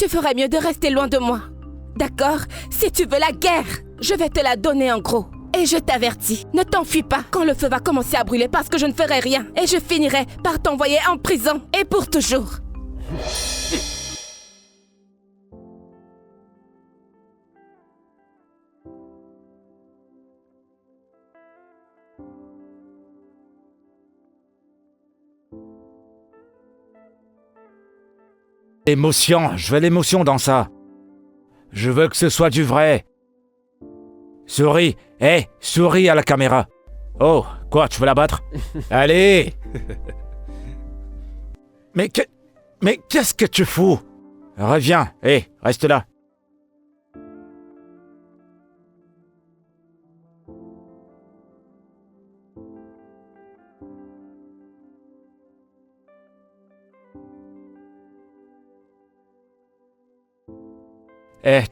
tu ferais mieux de rester loin de moi. D'accord? Si tu veux la guerre, je vais te la donner en gros. Et je t'avertis, ne t'enfuis pas quand le feu va commencer à brûler parce que je ne ferai rien. Et je finirai par t'envoyer en prison, et pour toujours. Émotion, je veux l'émotion dans ça. Je veux que ce soit du vrai. Souris, souris à la caméra. Oh, quoi, tu veux la battre? Allez! Mais qu'est-ce que tu fous? Reviens, reste là.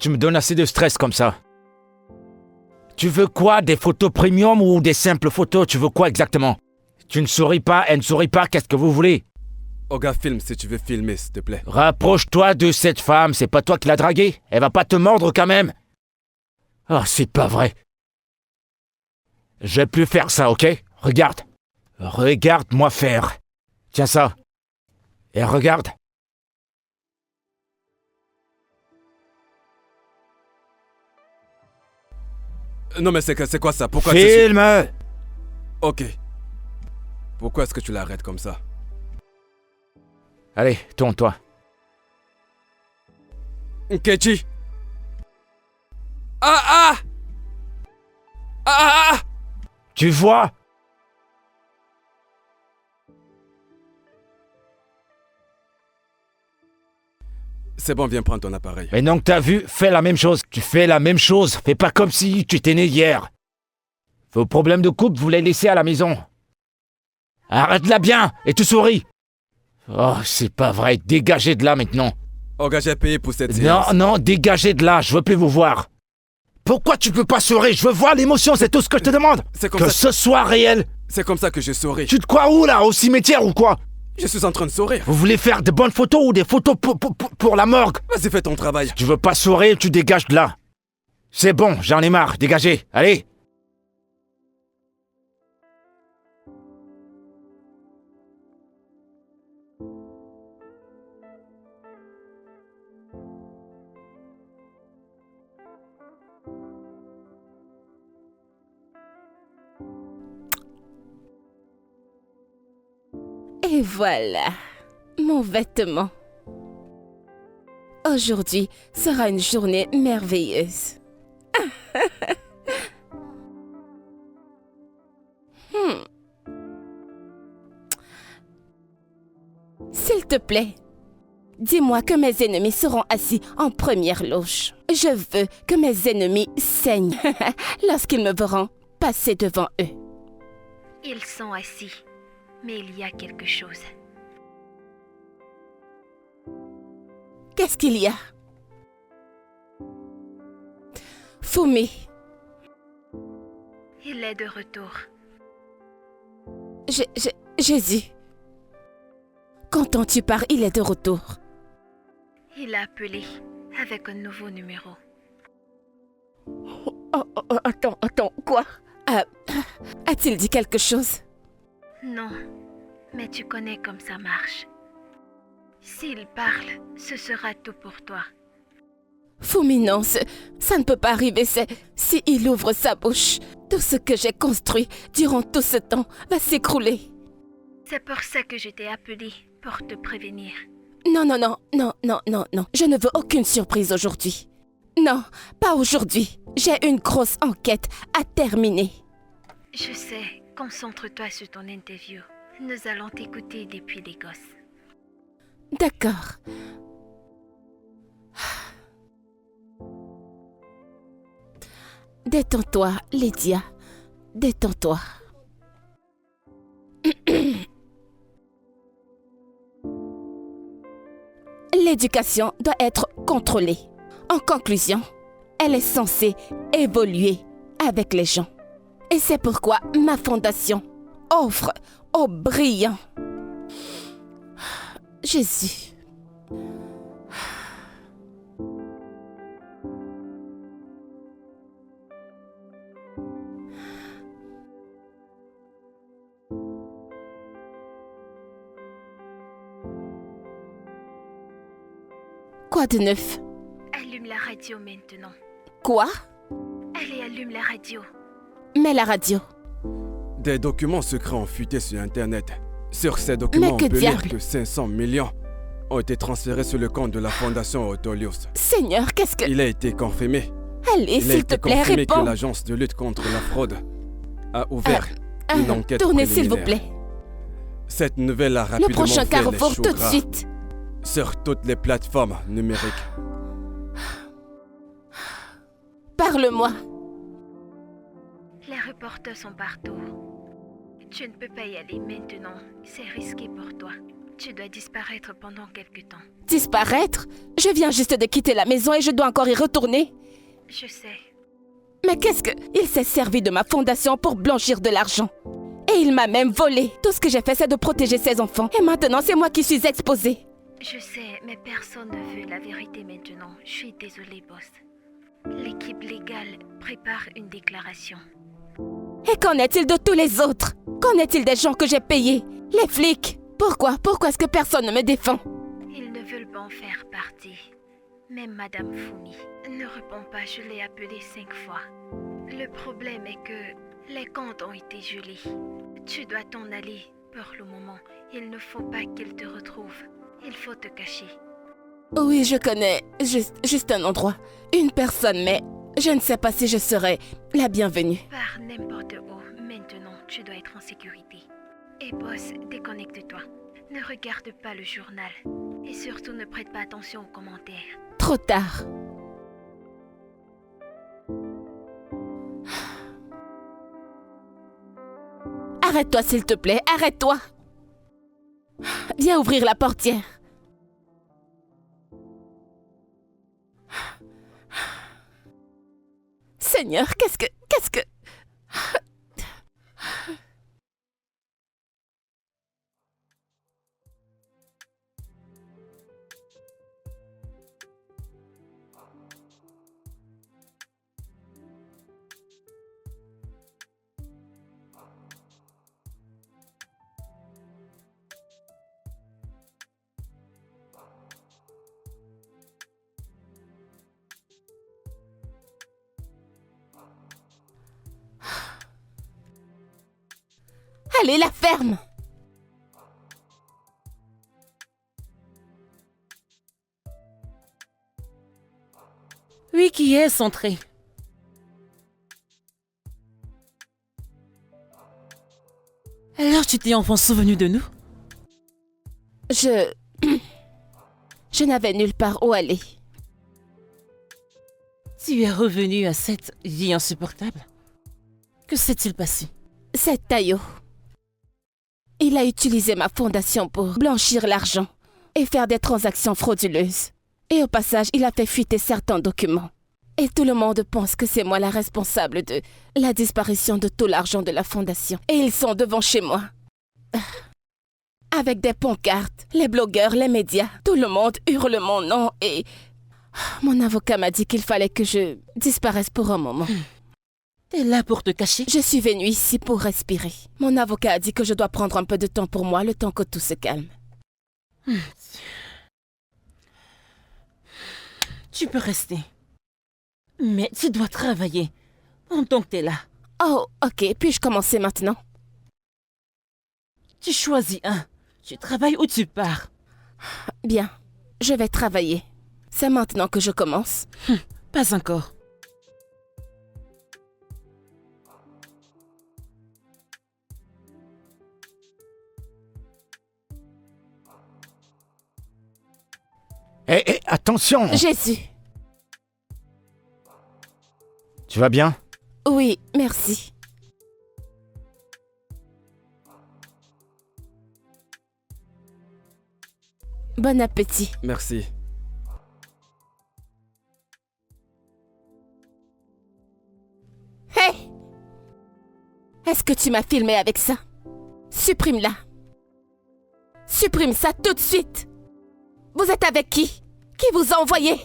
Tu me donnes assez de stress comme ça. Tu veux quoi? Des photos premium ou des simples photos? Tu veux quoi exactement? Tu ne souris pas, elle ne sourit pas, qu'est-ce que vous voulez? Oga, filme si tu veux filmer, s'il te plaît. Rapproche-toi de cette femme, c'est pas toi qui l'as draguée. Elle va pas te mordre quand même. Oh, c'est pas vrai. Je vais plus faire ça, ok? Regarde. Regarde-moi faire. Tiens ça. Et regarde. Non mais c'est quoi ça? Pourquoi Filme! Ok. Pourquoi est-ce que tu l'arrêtes comme ça? Allez, tourne-toi. Kechi! Ah! Tu vois? C'est bon, viens prendre ton appareil. Mais donc t'as vu, fais la même chose. Tu fais la même chose. Fais pas comme si tu étais né hier. Vos problèmes de couple, vous les laissez à la maison. Arrête-la bien et tu souris. Oh, c'est pas vrai. Dégagez de là maintenant. Oga, j'ai payé pour cette séance. Non, dégagez de là. Je veux plus vous voir. Pourquoi tu peux pas sourire? Je veux voir l'émotion, c'est tout ce que je te demande. C'est comme que ça. ce soit réel. C'est comme ça que je souris. Tu te crois où là? Au cimetière ou quoi? Je suis en train de sourire. Vous voulez faire de bonnes photos ou des photos pour la morgue? Vas-y, fais ton travail. Tu veux pas sourire, tu dégages de là. C'est bon, j'en ai marre, dégagez, allez. Et voilà, mon vêtement. Aujourd'hui sera une journée merveilleuse. S'il te plaît, dis-moi que mes ennemis seront assis en première loge. Je veux que mes ennemis saignent lorsqu'ils me verront passer devant eux. Ils sont assis, mais il y a quelque chose. Qu'est-ce qu'il y a? Fumi, Il est de retour. Jésus. Qu'entends-tu par il est de retour? Il a appelé avec un nouveau numéro. Attends, quoi? A-t-il dit quelque chose? Non, mais tu connais comme ça marche. S'il parle, ce sera tout pour toi. Fumi, non, ça ne peut pas arriver, si il ouvre sa bouche, tout ce que j'ai construit durant tout ce temps va s'écrouler. C'est pour ça que je t'ai appelé, pour te prévenir. Non, je ne veux aucune surprise aujourd'hui. Non, pas aujourd'hui. J'ai une grosse enquête à terminer. Je sais, concentre-toi sur ton interview. Nous allons t'écouter depuis les gosses. D'accord. Détends-toi, Lydia. Détends-toi. L'éducation doit être contrôlée. En conclusion, elle est censée évoluer avec les gens. Et c'est pourquoi ma fondation offre aux brillants. Jésus. Quoi de neuf? Allume la radio maintenant. Quoi? Allez, allume la radio. Mais la radio. Des documents secrets ont fuité sur Internet. Sur ces documents, Mais que on peut lire diable? que 500 millions ont été transférés sur le compte de la Fondation Autolius. Seigneur, qu'est-ce que... Il a été confirmé. Allez, Il a s'il te été plaît, confirmé que réponds. l'agence de lutte contre la fraude a ouvert une enquête Tournez, s'il vous préliminaire. plaît. Cette nouvelle a Le rapidement prochain fait les carrefour, choux tout de gras suite. sur toutes les plateformes numériques. Parle-moi. Les reporters sont partout. Tu ne peux pas y aller maintenant. C'est risqué pour toi. Tu dois disparaître pendant quelque temps. Disparaître? Je viens juste de quitter la maison et je dois encore y retourner. Je sais. Mais qu'est-ce que... Il s'est servi de ma fondation pour blanchir de l'argent. Et il m'a même volé. Tout ce que j'ai fait, c'est de protéger ses enfants. Et maintenant, c'est moi qui suis exposée. Je sais, mais personne ne veut la vérité maintenant. Je suis désolée, boss. L'équipe légale prépare une déclaration. Et qu'en est-il de tous les autres? Qu'en est-il des gens que j'ai payés? Les flics? Pourquoi est-ce que personne ne me défend? Ils ne veulent pas en faire partie. Même Madame Fumi ne répond pas, je l'ai appelée 5 fois. Le problème est que les comptes ont été gelés. Tu dois t'en aller pour le moment. Il ne faut pas qu'ils te retrouvent. Il faut te cacher. Oui, je connais juste un endroit. Une personne, mais je ne sais pas si je serai la bienvenue. Pars n'importe où. Maintenant, tu dois être en sécurité. Et boss, déconnecte-toi. Ne regarde pas le journal. Et surtout, ne prête pas attention aux commentaires. Trop tard. Arrête-toi, s'il te plaît, arrête-toi. Viens ouvrir la portière. Seigneur, qu'est-ce que... Allez, la ferme. Oui, qui est entré? Alors tu t'es enfin souvenu de nous? Je n'avais nulle part où aller. Tu es revenu à cette vie insupportable? Que s'est-il passé? C'est Tayo. Il a utilisé ma fondation pour blanchir l'argent et faire des transactions frauduleuses. Et au passage, il a fait fuiter certains documents. Et tout le monde pense que c'est moi la responsable de la disparition de tout l'argent de la fondation. Et ils sont devant chez moi. Avec des pancartes, les blogueurs, les médias, tout le monde hurle mon nom et... Mon avocat m'a dit qu'il fallait que je disparaisse pour un moment. T'es là pour te cacher? Je suis venue ici pour respirer. Mon avocat a dit que je dois prendre un peu de temps pour moi, le temps que tout se calme. Tu peux rester. Mais tu dois travailler pendant que t'es là. Oh, ok. Puis-je commencer maintenant? Tu choisis un. Tu travailles ou tu pars. Bien. Je vais travailler. C'est maintenant que je commence. Pas encore. Hé, attention! Jésus. Tu vas bien? Oui, merci. Bon appétit. Merci. Hé! Est-ce que tu m'as filmé avec ça? Supprime-la. Supprime ça tout de suite. Vous êtes avec qui? Qui vous a envoyé?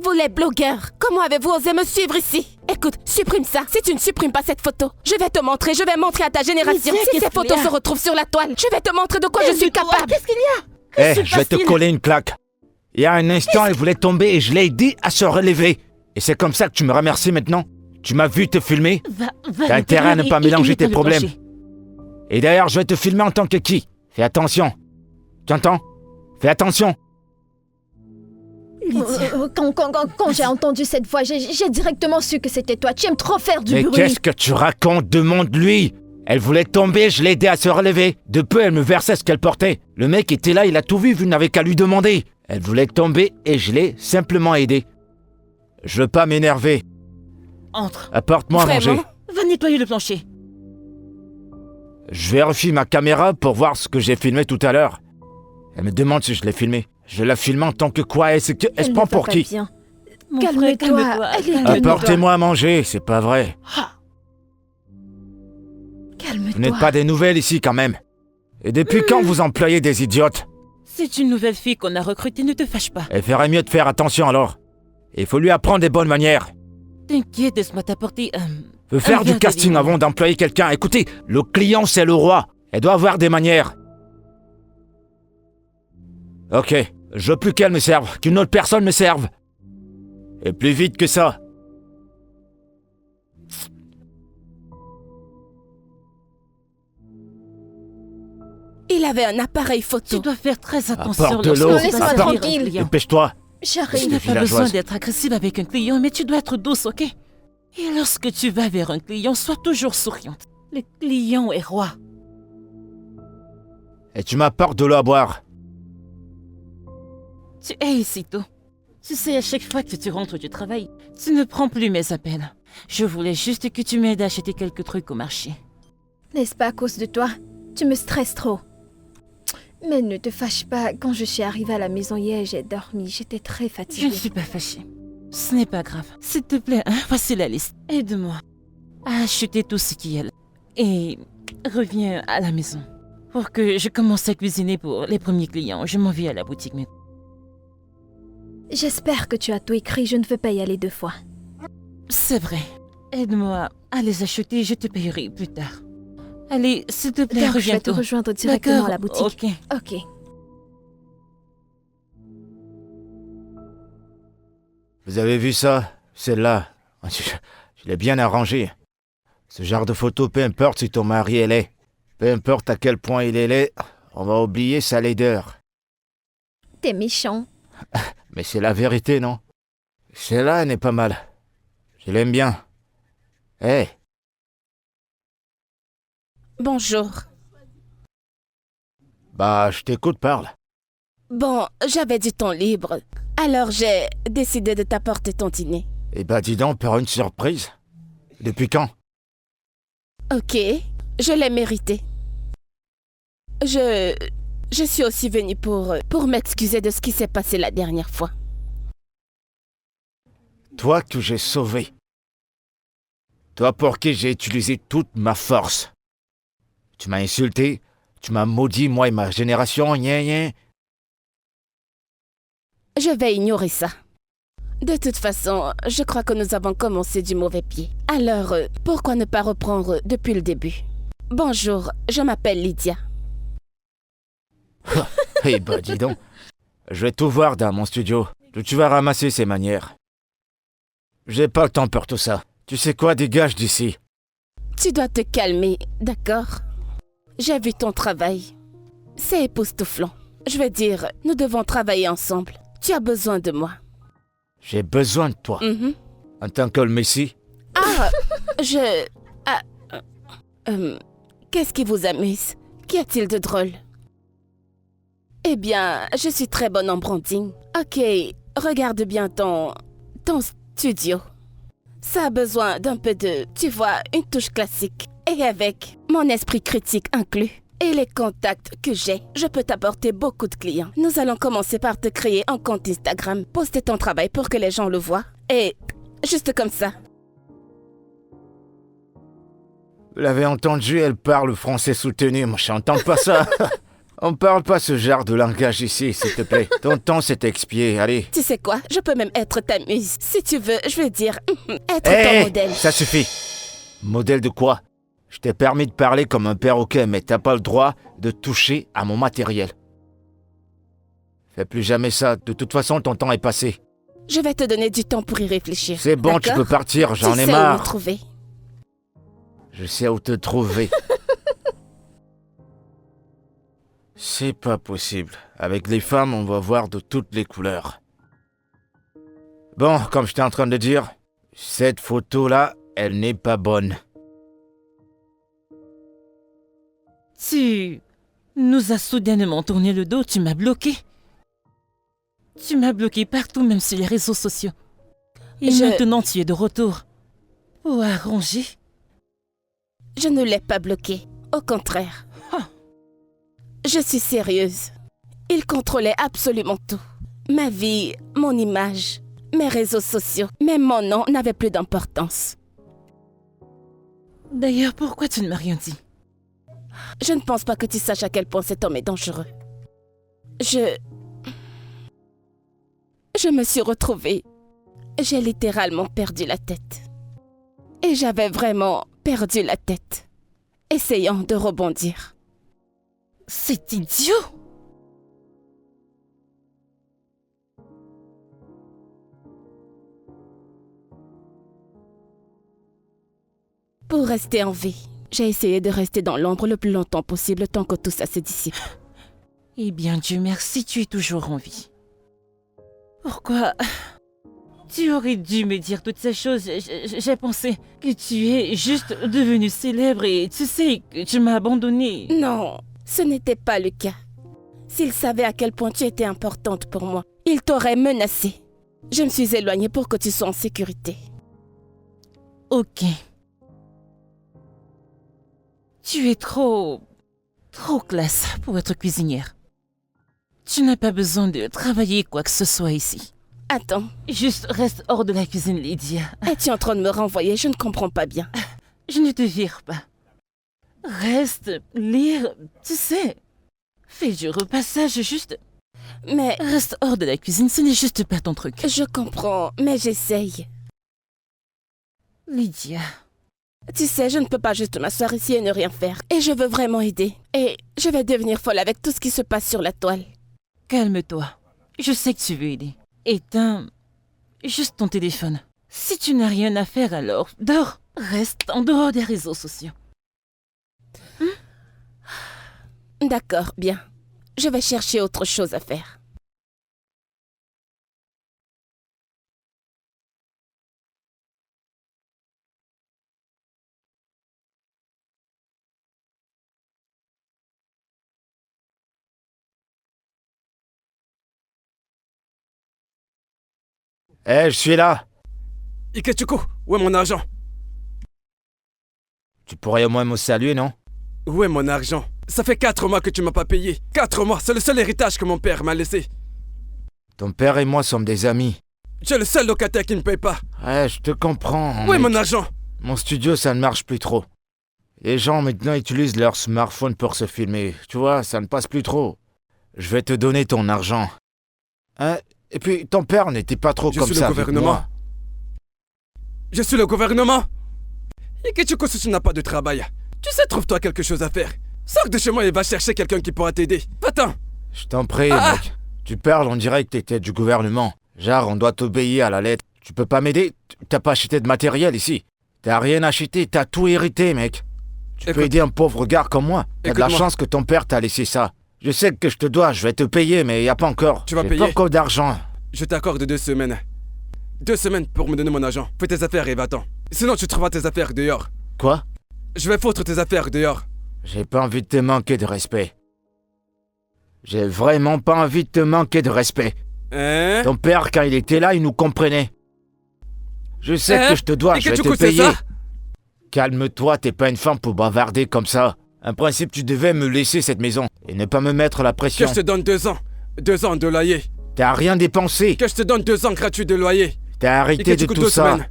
Vous les blogueurs, comment avez-vous osé me suivre ici? Écoute, supprime ça. Si tu ne supprimes pas cette photo, je vais te montrer, je vais montrer à ta génération. Mais Si ces photos se retrouvent sur la toile, je vais te montrer de quoi je suis capable. Qu'est-ce qu'il y a? Hé, je vais te coller une claque. Il y a un instant, elle voulait tomber et je l'ai aidé à se relever. Et c'est comme ça que tu me remercies maintenant? Tu m'as vu te filmer? Va T'as intérêt à ne pas mélanger tes problèmes. Et d'ailleurs, je vais te filmer en tant que qui? Fais attention. Tu entends? Fais attention. Quand j'ai entendu cette voix, j'ai directement su que c'était toi. Tu aimes trop faire du Mais bruit. qu'est-ce que tu racontes? Demande-lui. Elle voulait tomber, je l'ai aidé à se relever. De peu, elle me versait ce qu'elle portait. Le mec était là, il a tout vu, vous n'avez qu'à lui demander. Elle voulait tomber et je l'ai simplement aidée. Je veux pas m'énerver. Entre. Apporte-moi à manger. Vraiment? Va nettoyer le plancher. Je vérifie ma caméra pour voir ce que j'ai filmé tout à l'heure. Elle me demande si je l'ai filmé. Je la filme en tant que quoi? Elle se Elle prend ne pour va qui? pas bien. Mon Calme-toi, frère, calme-toi. elle est calme-toi. Apportez-moi à manger, c'est pas vrai. Calme-toi. Vous n'êtes pas des nouvelles ici quand même. Et depuis quand vous employez des idiotes? C'est une nouvelle fille qu'on a recrutée, ne te fâche pas. Elle ferait mieux de faire attention alors. Il faut lui apprendre des bonnes manières. T'inquiète, laisse-moi t'apporter Faut faire un du verre casting d'aliments. avant d'employer quelqu'un. Écoutez, le client c'est le roi. Elle doit avoir des manières. Ok, je veux plus qu'elle me serve, qu'une autre personne me serve. Et plus vite que ça. Il avait un appareil photo. Tu dois faire très attention. Apporte de lorsque l'eau, tu laisse-moi vas apporte. servir un tranquille. client. Dépêche-toi. Tu J'arrive. n'as pas besoin villageoise. d'être agressive avec un client, mais tu dois être douce, ok? Et lorsque tu vas vers un client, sois toujours souriante. Le client est roi. Et tu m'apportes de l'eau à boire. Tu es ici, tôt. Tu sais, à chaque fois que tu rentres du travail, tu ne prends plus mes appels. Je voulais juste que tu m'aides à acheter quelques trucs au marché. N'est-ce pas à cause de toi? Tu me stresses trop. Mais ne te fâche pas. Quand je suis arrivée à la maison hier, j'ai dormi. J'étais très Je fatiguée. ne suis pas fâchée. Ce n'est pas grave. S'il te plaît, hein, voici la liste. Aide-moi à acheter tout ce qu'il y a là. Et reviens à la maison. Pour que je commence à cuisiner pour les premiers clients. Je m'en vais à la boutique maintenant. J'espère que tu as tout écrit. Je ne veux pas y aller 2 fois. C'est vrai. Aide-moi à les acheter, je te payerai plus tard. Allez, s'il te plaît, Donc, je reviens vais te tôt. rejoindre directement D'accord, à la boutique. ok. Ok. Vous avez vu ça? Celle-là. Je l'ai bien arrangée. Ce genre de photo, peu importe si ton mari est laid. Peu importe à quel point il est laid, on va oublier sa laideur. T'es méchant. Mais c'est la vérité, non? Celle-là, elle n'est pas mal. Je l'aime bien. Hé, Bonjour. bah, je t'écoute, parle. Bon, j'avais du temps libre. Alors j'ai décidé de t'apporter ton dîner. Eh bah, dis donc, pour une surprise. Depuis quand? Ok, je l'ai mérité. Je suis aussi venue pour m'excuser de ce qui s'est passé la dernière fois. Toi que j'ai sauvé. Toi pour qui j'ai utilisé toute ma force. Tu m'as insulté, tu m'as maudit, moi et ma génération, rien. Je vais ignorer ça. De toute façon, je crois que nous avons commencé du mauvais pied. Alors, pourquoi ne pas reprendre depuis le début? Bonjour, je m'appelle Lydia. Eh bah, dis donc. Je vais tout voir dans mon studio. Tu vas ramasser ces manières. J'ai pas le temps pour tout ça. Tu sais quoi, dégage d'ici. Tu dois te calmer, d'accord? J'ai vu ton travail. C'est époustouflant. Je veux dire, nous devons travailler ensemble. Tu as besoin de moi. J'ai besoin de toi. Mhm. En tant que le Messie. Ah, je... Ah, qu'est-ce qui vous amuse? Qu'y a-t-il de drôle? Eh bien, je suis très bonne en branding. Ok, regarde bien ton studio. Ça a besoin d'un peu de, tu vois, une touche classique. Et avec mon esprit critique inclus et les contacts que j'ai, je peux t'apporter beaucoup de clients. Nous allons commencer par te créer un compte Instagram, poster ton travail pour que les gens le voient. Et juste comme ça. Vous l'avez entendu, elle parle français soutenu. Moi, j'entends pas ça. On parle pas ce genre de langage ici, s'il te plaît. Ton temps s'est expié, allez. Tu sais quoi? Je peux même être ta muse. Si tu veux, je veux dire, être Hé, ton modèle. ça suffit. Modèle de quoi? Je t'ai permis de parler comme un perroquet, mais t'as pas le droit de toucher à mon matériel. Fais plus jamais ça. De toute façon, ton temps est passé. Je vais te donner du temps pour y réfléchir. C'est bon, tu d'accord? peux partir, j'en Tu ai sais où me marre. trouver. Je sais où te trouver. C'est pas possible. Avec les femmes, on va voir de toutes les couleurs. Bon, comme j'étais en train de dire, cette photo-là, elle n'est pas bonne. Tu nous as soudainement tourné le dos, tu m'as bloqué. Tu m'as bloqué partout, même sur les réseaux sociaux. Et maintenant, tu es de retour. Pour arranger. Je ne l'ai pas bloqué. Au contraire. Je suis sérieuse. Il contrôlait absolument tout. Ma vie, mon image, mes réseaux sociaux, même mon nom n'avaient plus d'importance. D'ailleurs, pourquoi tu ne m'as rien dit? Je ne pense pas que tu saches à quel point cet homme est dangereux. Je me suis retrouvée. J'ai littéralement perdu la tête. Et j'avais vraiment perdu la tête, essayant de rebondir. C'est idiot! Pour rester en vie, j'ai essayé de rester dans l'ombre le plus longtemps possible tant que tout ça se dissipe. Eh bien, Dieu merci, tu es toujours en vie. Pourquoi? Tu aurais dû me dire toutes ces choses. J'ai pensé que tu es juste devenu célèbre et tu sais que tu m'as abandonné. Non, ce n'était pas le cas. S'il savait à quel point tu étais importante pour moi, il t'aurait menacée. Je me suis éloignée pour que tu sois en sécurité. Ok. Tu es trop classe pour être cuisinière. Tu n'as pas besoin de travailler quoi que ce soit ici. Attends, Juste reste hors de la cuisine, Lydia. es-tu en train de me renvoyer? Je ne comprends pas bien. Je ne te vire pas. Reste, lire, tu sais. Fais du repassage, juste. Mais Reste hors de la cuisine, ce n'est juste pas ton truc. je comprends, mais j'essaye. Lydia. Tu sais, je ne peux pas juste m'asseoir ici et ne rien faire. Et je veux vraiment aider. Et je vais devenir folle avec tout ce qui se passe sur la toile. Calme-toi. Je sais que tu veux aider. Éteins juste ton téléphone. Si tu n'as rien à faire alors, dors. Reste en dehors des réseaux sociaux. D'accord, bien. Je vais chercher autre chose à faire. Je suis là. Ikechukwu, où est mon argent? Tu pourrais au moins me saluer, non? Où est mon argent? Ça fait 4 mois que tu m'as pas payé. 4 mois, c'est le seul héritage que mon père m'a laissé. Ton père et moi sommes des amis. J'ai le seul locataire qui ne paye pas. Ouais, je te comprends. Où est mec. mon argent? Mon studio, ça ne marche plus trop. Les gens maintenant utilisent leur smartphone pour se filmer. Tu vois, ça ne passe plus trop. Je vais te donner ton argent. Hein? Et puis, ton père n'était pas trop Je comme suis le ça avec gouvernement. moi. Je suis le gouvernement. Ikechukwu, si tu n'as pas de travail, tu sais, trouve-toi quelque chose à faire. Sors de chez moi et va chercher quelqu'un qui pourra t'aider. Va-t'en. Je t'en prie, Ah! mec. Tu parles, on dirait que t'étais du gouvernement. Genre, on doit t'obéir à la lettre. Tu peux pas m'aider? T'as pas acheté de matériel ici. T'as rien acheté, t'as tout hérité, mec. Tu peux Écoute. aider un pauvre gars comme moi. T'as de la Écoute-moi. chance que ton père t'a laissé ça. Je sais que je te dois, je vais te payer, mais y a pas encore. Tu vas J'ai payer? pas encore d'argent. Je t'accorde 2 semaines. 2 semaines pour me donner mon argent. Fais tes affaires et va-t'en. Sinon, tu trouveras tes affaires dehors. Quoi? Je vais foutre tes affaires dehors. J'ai pas envie de te manquer de respect. J'ai vraiment pas envie de te manquer de respect. Hein? Ton père, quand il était là, il nous comprenait. Je sais Hein? que je te dois, Et je vais te Ikechukwu, c'est payer. ça? Calme-toi, t'es pas une femme pour bavarder comme ça. En principe, tu devais me laisser cette maison et ne pas me mettre la Que pression. je te donne 2 ans. 2 ans de loyer. T'as rien dépensé. Que je te donne 2 ans gratuits de loyer. T'as arrêté de Ikechukwu, tout 2 ça. semaines.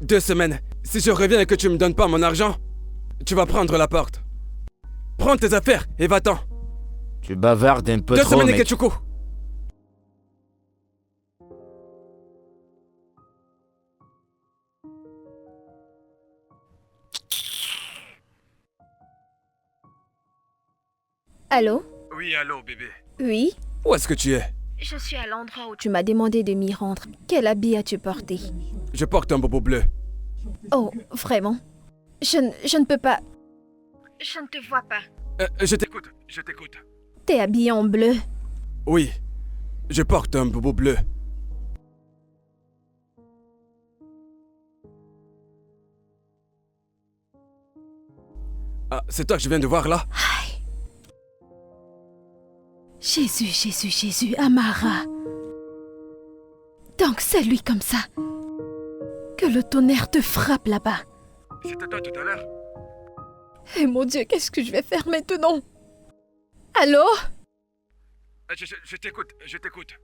2 semaines. Si je reviens et que tu me donnes pas mon argent, tu vas prendre la porte. Prends tes affaires et va-t'en. Tu bavardes un peu 2 trop, semaines, mec. Ikechukwu. Allô? Oui, allô, bébé. Oui? Où est-ce que tu es? Je suis à l'endroit où Tu m'as demandé de m'y rendre. Quel habit as-tu porté? Je porte un bobo bleu. Oh, vraiment? Je ne peux pas. Je ne te vois pas. Je t'écoute, je t'écoute. T'es habillé en bleu. Oui, je porte un bobo bleu. Ah, c'est toi que je viens de voir là? Jésus, Jésus, Jésus, Amara. Donc c'est lui comme ça. Que le tonnerre te frappe là-bas. C'était toi tout à l'heure? Eh mon Dieu, qu'est-ce que je vais faire maintenant? Allô? Je t'écoute, je t'écoute.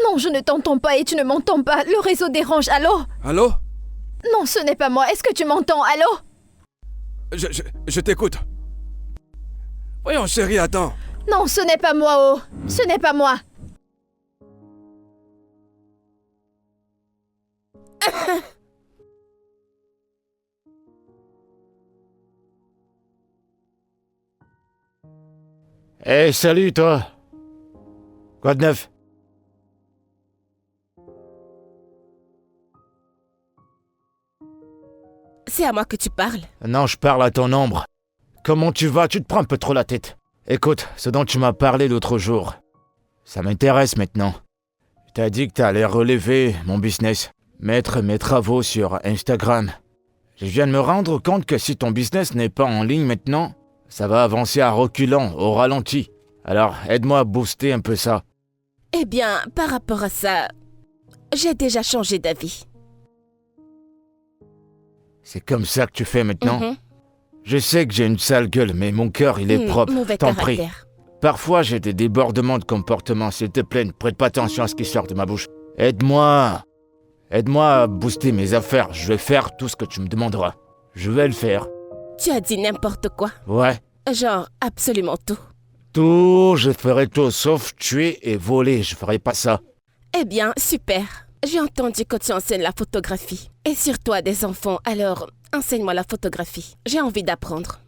Non, je ne t'entends pas et tu ne m'entends pas. Le réseau dérange. Allô? Allô? Non, ce n'est pas moi. Est-ce que tu m'entends? Allô? Je t'écoute. Voyons, chérie, attends. Non, ce n'est pas moi, oh. Ce n'est pas moi. Hé, salut toi. Quoi de neuf? C'est à moi que tu parles. Non, je parle à ton ombre. Comment tu vas? Tu te prends un peu trop la tête. Écoute, ce dont tu m'as parlé l'autre jour, ça m'intéresse maintenant. T'as dit que t'allais relever mon business, mettre mes travaux sur Instagram. Je viens de me rendre compte que si ton business n'est pas en ligne maintenant, ça va avancer à reculons, au ralenti. Alors, aide-moi à booster un peu ça. Eh bien, par rapport à ça, j'ai déjà changé d'avis. C'est comme ça que tu fais maintenant? Mhm. Je sais que j'ai une sale gueule, mais mon cœur, il est propre. Mauvais T'en prie. caractère. Parfois, j'ai des débordements de comportement. S'il te plaît, ne prête pas attention à ce qui sort de ma bouche. Aide-moi. Aide-moi à booster mes affaires. Je vais faire tout ce que tu me demanderas. Je vais le faire. Tu as dit n'importe quoi. Ouais. Genre, absolument tout. Tout, je ferai tout, sauf tuer et voler. Je ferai pas ça. Eh bien, super. J'ai entendu que tu enseignes la photographie. Et surtout à des enfants, alors enseigne-moi la photographie. J'ai envie d'apprendre.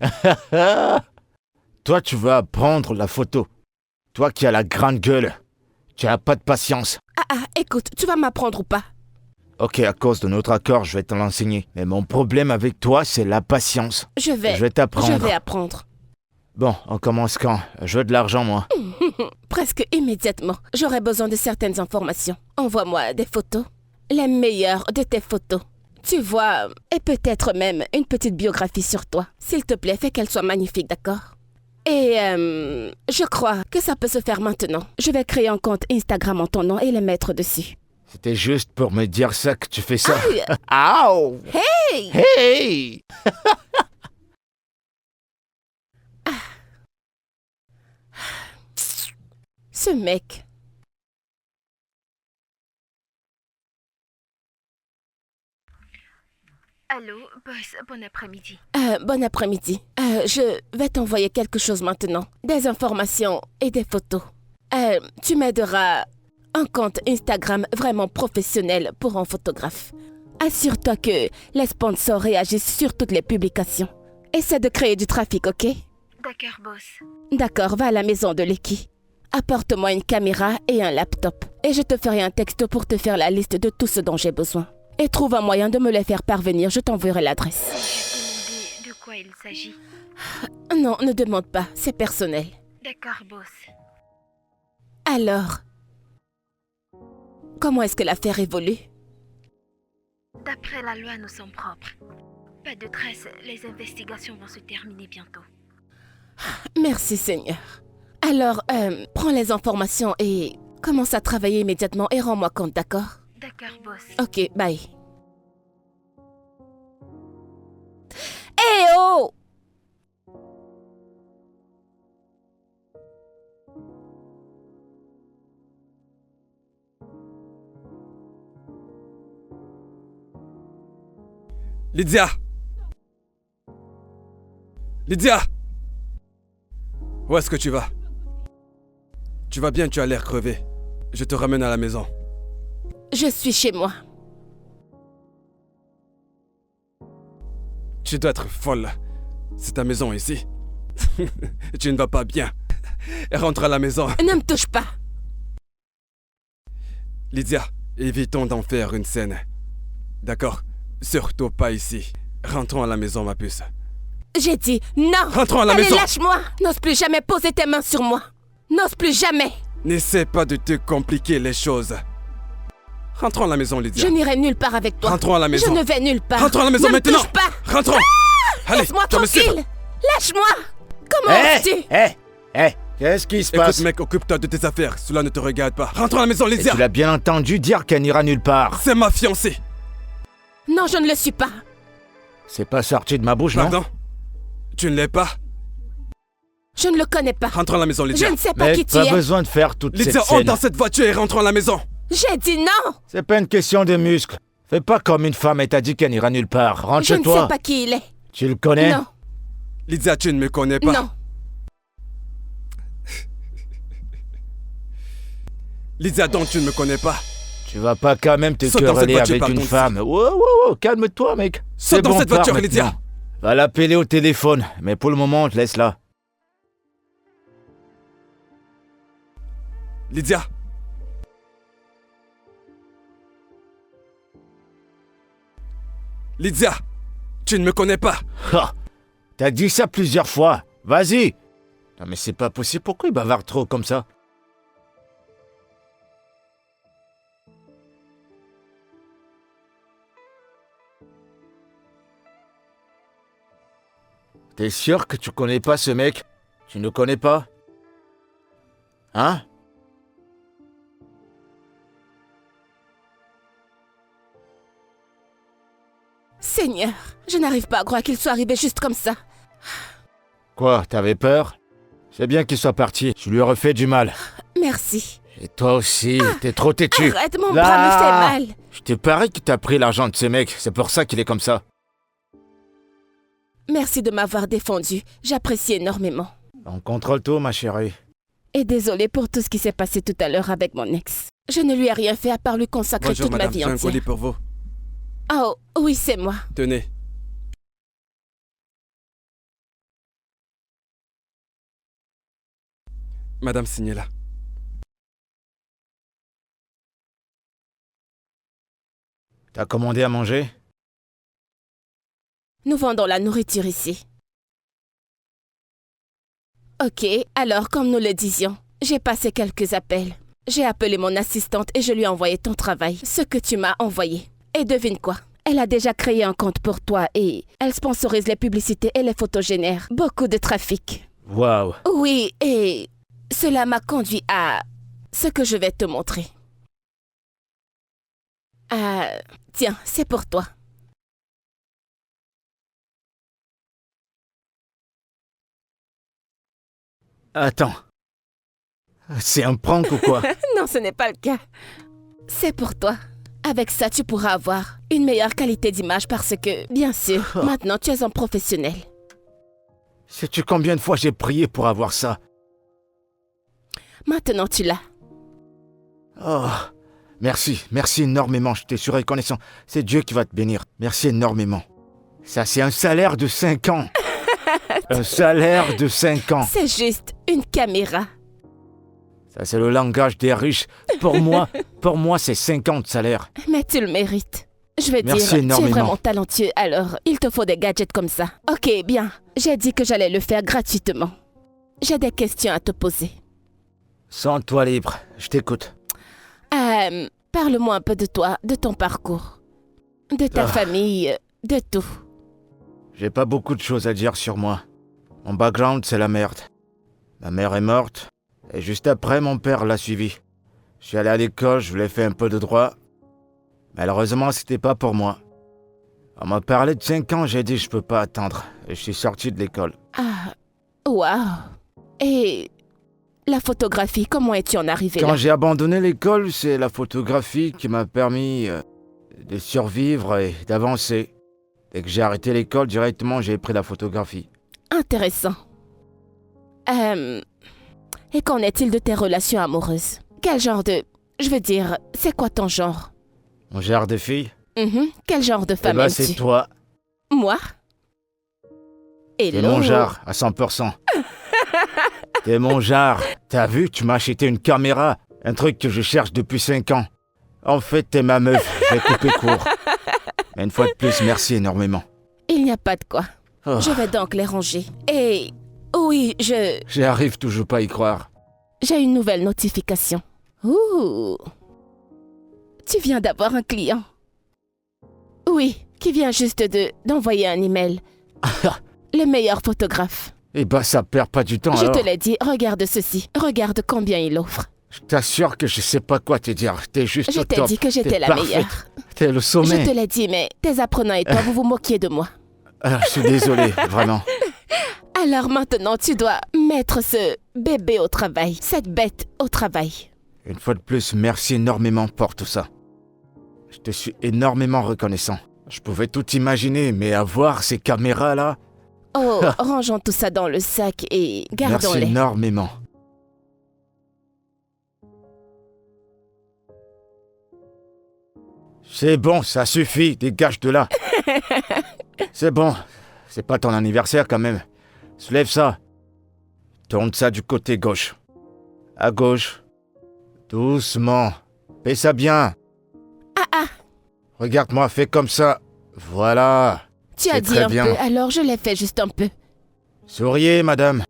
Toi, tu veux apprendre la photo. Toi qui as la grande gueule. Tu as pas de patience. Écoute, tu vas m'apprendre ou pas? Ok, à cause de notre accord, je vais te l'enseigner. Mais mon problème avec toi, c'est la patience. Je vais t'apprendre. Je vais apprendre. Bon, on commence quand? Je veux de l'argent, moi. Presque immédiatement. J'aurai besoin de certaines informations. Envoie-moi des photos. Les meilleures de tes photos. Tu vois, et peut-être même une petite biographie sur toi. S'il te plaît, fais qu'elle soit magnifique, d'accord? Et je crois que ça peut se faire maintenant. Je vais créer un compte Instagram en ton nom et le mettre dessus. C'était juste pour me dire ça que tu fais ça. Aïe! Ow! Hey! Hey! Ce mec. Allô, boss, bon après-midi. Bon après-midi. Je vais t'envoyer quelque chose maintenant. Des informations et des photos. Tu m'aideras un compte Instagram vraiment professionnel pour un photographe. Assure-toi que les sponsors réagissent sur toutes les publications. Essaie de créer du trafic, ok? D'accord, boss. D'accord, va à la maison de Leki. Apporte-moi une caméra et un laptop. Et je te ferai un texto pour te faire la liste de tout ce dont j'ai besoin. Et trouve un moyen de me les faire parvenir, je t'enverrai l'adresse. Puis-je demander de quoi il s'agit? Non, ne demande pas, c'est personnel. D'accord, boss. Alors, comment est-ce que l'affaire évolue? D'après la loi, nous sommes propres. Pas de traces, les investigations vont se terminer bientôt. Merci Seigneur. Alors, prends les informations et commence à travailler immédiatement et rends-moi compte, d'accord? D'accord, boss. Ok, bye. Eh oh! Lydia! Lydia! Où est-ce que tu vas? Tu vas bien, tu as l'air crevé. Je te ramène à la maison. Je suis chez moi. Tu dois être folle. C'est ta maison ici. Tu ne vas pas bien. Rentre à la maison. Ne me touche pas. Lydia, évitons d'en faire une scène. D'accord? Surtout pas ici. Rentrons à la maison, ma puce. J'ai dit non. Rentrons à la Allez, maison. lâche-moi. N'ose plus jamais poser tes mains sur moi. N'ose plus jamais. N'essaie pas de te compliquer les choses. Rentrons à la maison, Lydia. Je n'irai nulle part avec toi. Rentrons à la maison. Je ne vais nulle part. Rentrons à la maison ne maintenant. Me touche pas. Rentrons. Allez, Laisse-moi tu vas me suivre. tranquille. Lâche-moi. Comment oses-tu? Qu'est-ce qui se Écoute, passe? mec, occupe-toi de tes affaires. Cela ne te regarde pas. Rentrons à la maison, Et Lydia. tu l'as bien entendu dire qu'elle n'ira nulle part. C'est ma fiancée. Non, je ne le suis pas. C'est pas sorti de ma bouche, non? Pardon? Tu ne l'es pas? Je ne le connais pas. Rentrons à la maison, Lydia. Je ne sais pas Mec, qui tu pas es. besoin de faire toute cette Lydia, scène. entre dans cette voiture et rentrons à la maison. J'ai dit non. C'est pas une question de muscles. Fais pas comme une femme et t'as dit qu'elle n'ira nulle part. Rentre Je chez ne toi. sais pas qui il est. Tu le connais? Non, Lydia, tu ne me connais pas. non. Lydia, donc tu ne me connais pas. Tu vas pas quand même te Saute dans cette quereller voiture, avec une partons femme. Wow, calme-toi, mec. Saute C'est dans bon, cette pars voiture, maintenant. Lydia. Va l'appeler au téléphone. Mais pour le moment, je laisse là. Lydia. Lydia, tu ne me connais pas. Ha! T'as dit ça plusieurs fois. Vas-y. Non mais c'est pas possible. Pourquoi il bavarde trop comme ça? T'es sûr que tu connais pas ce mec? Tu ne le connais pas? Hein? Seigneur, je n'arrive pas à croire qu'il soit arrivé juste comme ça. Quoi, t'avais peur? C'est bien qu'il soit parti. Je lui ai refait du mal. Merci. Et toi aussi, t'es trop têtu. Arrête, mon Là. bras me fait mal. Je t'ai parie que t'as pris l'argent de ce mec. C'est pour ça qu'il est comme ça. Merci de m'avoir défendu. J'apprécie énormément. On contrôle tout, ma chérie. Et désolé pour tout ce qui s'est passé tout à l'heure avec mon ex. Je ne lui ai rien fait à part lui consacrer Bonjour, toute ma madame. vie J'ai un entière. colis pour vous. Oh, oui, c'est moi. Tenez. Madame, signez là. T'as commandé à manger? Nous vendons la nourriture ici. Ok, alors comme nous le disions, j'ai passé quelques appels. J'ai appelé mon assistante et je lui ai envoyé ton travail, ce que tu m'as envoyé. Et devine quoi? Elle a déjà créé un compte pour toi et elle sponsorise les publicités et les photogénères. Beaucoup de trafic. Waouh. Oui, et cela m'a conduit à ce que je vais te montrer. Tiens, c'est pour toi. Attends. C'est un prank ou quoi? Non, ce n'est pas le cas. C'est pour toi. Avec ça, tu pourras avoir une meilleure qualité d'image parce que, bien sûr, maintenant tu es un professionnel. Sais-tu combien de fois j'ai prié pour avoir ça? Maintenant, tu l'as. Oh. Merci énormément, je t'ai suis reconnaissant. C'est Dieu qui va te bénir. Merci énormément. Ça, c'est un salaire de 5 ans. Un salaire de 5 ans. C'est juste une caméra. Ça, c'est le langage des riches. Pour moi, c'est 5 ans de salaire. Mais tu le mérites. Je veux Merci dire, tu es énormément. vraiment talentueux, alors il te faut des gadgets comme ça. Ok, bien. J'ai dit que j'allais le faire gratuitement. J'ai des questions à te poser. Sens-toi libre, je t'écoute. Parle-moi un peu de toi, de ton parcours, de ta famille, de tout. J'ai pas beaucoup de choses à dire sur moi. Mon background, c'est la merde. Ma mère est morte, et juste après, mon père l'a suivi. Je suis allé à l'école, je voulais faire un peu de droit. Malheureusement, c'était pas pour moi. On m'a parlé de 5 ans, j'ai dit je peux pas attendre, et je suis sorti de l'école. Ah, waouh. Et la photographie, comment es-tu en arrivé Quand là? j'ai abandonné l'école, c'est la photographie qui m'a permis de survivre et d'avancer. Dès que j'ai arrêté l'école, directement, j'ai pris la photographie. Intéressant. Et qu'en est-il de tes relations amoureuses? Quel genre de... Je veux dire, c'est quoi ton genre? Mon genre de fille? Quel genre de Eh femme ben, aimes-tu? c'est toi. Moi? T'es Hello. mon genre, à 100%. T'es mon genre. T'as vu, tu m'as acheté une caméra. Un truc que je cherche depuis 5 ans. En fait, t'es ma meuf, je vais couper court. Mais une fois de plus, merci énormément. Il n'y a pas de quoi. Oh, Je vais donc les ranger. Et oui, j'arrive toujours pas à y croire. j'ai une nouvelle notification. Ouh. Tu viens d'avoir un client. Oui, qui vient juste d'envoyer un email. Le meilleur photographe. Eh ben, ça perd pas du temps Je alors. te l'ai dit, regarde ceci. Regarde combien il offre. Je t'assure que je sais pas quoi te dire. T'es juste Je au t'ai top. dit que j'étais T'es la parfaite. meilleure. T'es le sommet. Je te l'ai dit, mais tes apprenants et toi, vous vous moquiez de moi. Ah, je suis désolé, vraiment. Alors maintenant, tu dois mettre ce bébé au travail, cette bête au travail. Une fois de plus, merci énormément pour tout ça. Je te suis énormément reconnaissant. Je pouvais tout imaginer, mais avoir ces caméras-là... Oh, rangeons tout ça dans le sac et Merci gardons-les. énormément. C'est bon, ça suffit, dégage de là. C'est bon, c'est pas ton anniversaire quand même. Soulève ça. Tourne ça du côté gauche. À gauche. Doucement. Fais ça bien. Ah. Regarde-moi, fais comme ça. Voilà. Tu as C'est dit très un bien. peu, alors je l'ai fait juste un peu. Souriez, madame.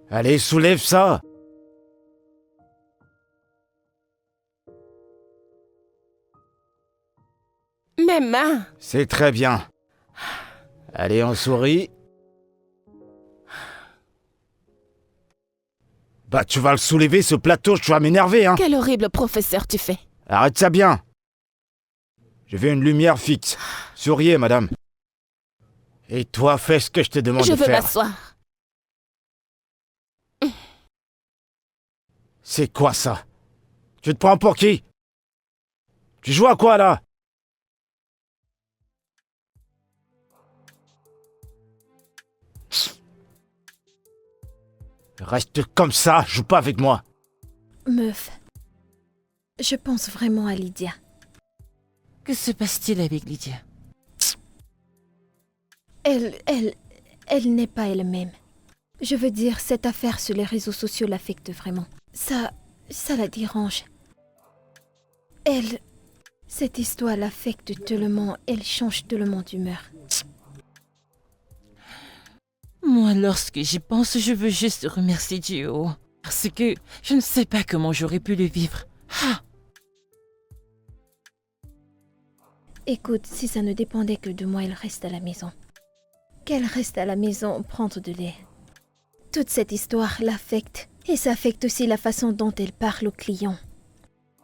Allez, soulève ça. Mes mains. C'est très bien. Allez, on sourit. Bah, tu vas le soulever, ce plateau, tu vas m'énerver, hein. Quel horrible professeur tu fais. Arrête ça bien. Je veux une lumière fixe. Souriez, madame. Et toi, fais ce que je te demande Je de veux faire. m'asseoir. C'est quoi ça? Tu te prends pour qui? Tu joues à quoi, là? Reste comme ça, joue pas avec moi. Meuf, je pense vraiment à Lydia. Que se passe-t-il avec Lydia? Elle n'est pas elle-même. Je veux dire, cette affaire sur les réseaux sociaux l'affecte vraiment. Ça la dérange. Cette histoire l'affecte tellement, elle change tellement d'humeur. Moi, lorsque j'y pense, je veux juste remercier Dieu. Parce que je ne sais pas comment j'aurais pu le vivre. Ah, Écoute, si ça ne dépendait que de moi, elle reste à la maison. Qu'elle reste à la maison prendre de lait. Toute cette histoire l'affecte. Et ça affecte aussi la façon dont elle parle aux clients.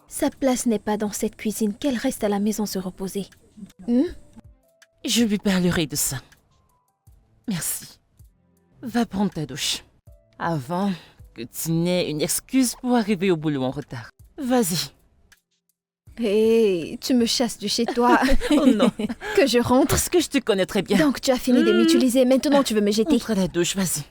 Sa place n'est pas dans cette cuisine, qu'elle reste à la maison se reposer. je lui parlerai de ça. Merci. Va prendre ta douche. Avant que tu n'aies une excuse pour arriver au boulot en retard. Vas-y. Hé, tu me chasses de chez toi. Oh non. Que je rentre. Parce que je te connais très bien. Donc tu as fini de m'utiliser, maintenant tu veux me jeter. Entre à la douche, vas-y.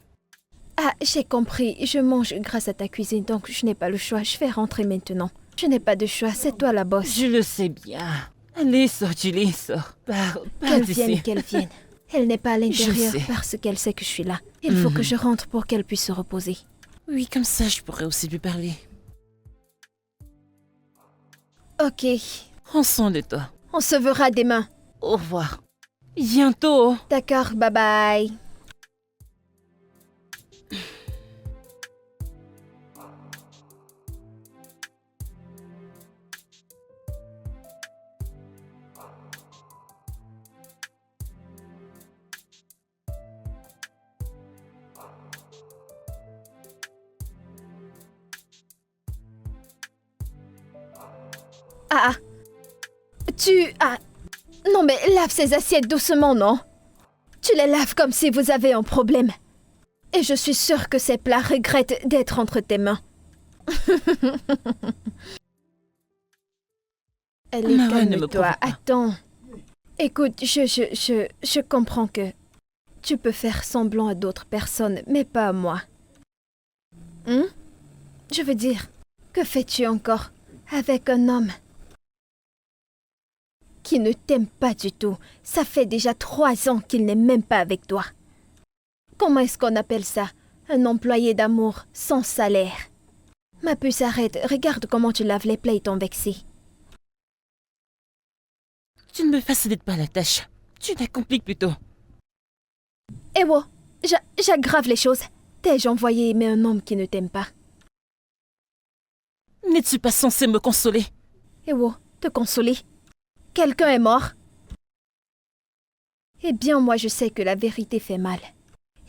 Ah, j'ai compris, je mange grâce à ta cuisine, donc je n'ai pas le choix, je vais rentrer maintenant. Je n'ai pas de choix, c'est toi la bosse. Je le sais bien. Allez, sors, Julie, sors. Pars Qu'elle d'ici. vienne, qu'elle vienne. Elle n'est pas à l'intérieur Je sais. parce qu'elle sait que je suis là. Il faut que je rentre pour qu'elle puisse se reposer. Oui, comme ça, je pourrais aussi lui parler. Ok, Prends soin de toi. on se verra demain. Au revoir. Bientôt. D'accord, bye bye. Ah, ah, non mais lave ces assiettes doucement, non? Tu les laves comme si vous avez un problème. Et je suis sûre que ces plats regrettent d'être entre tes mains. Allez, Maman, ne me calme-toi, provoque pas. attends. Écoute, je comprends que tu peux faire semblant à d'autres personnes, mais pas à moi. Je veux dire, que fais-tu encore avec un homme qui ne t'aime pas du tout? Ça fait déjà 3 ans qu'il n'est même pas avec toi. Comment est-ce qu'on appelle ça? Un employé d'amour sans salaire. Ma puce, arrête. Regarde comment tu laves les plats, ils t'ont vexé. Tu ne me facilites pas la tâche. Tu la compliques plutôt. Ewo, j'aggrave les choses. T'ai-je envoyé aimer un homme qui ne t'aime pas? N'es-tu pas censé me consoler? Ewo, te consoler? Quelqu'un est mort? Eh bien, moi, je sais que la vérité fait mal.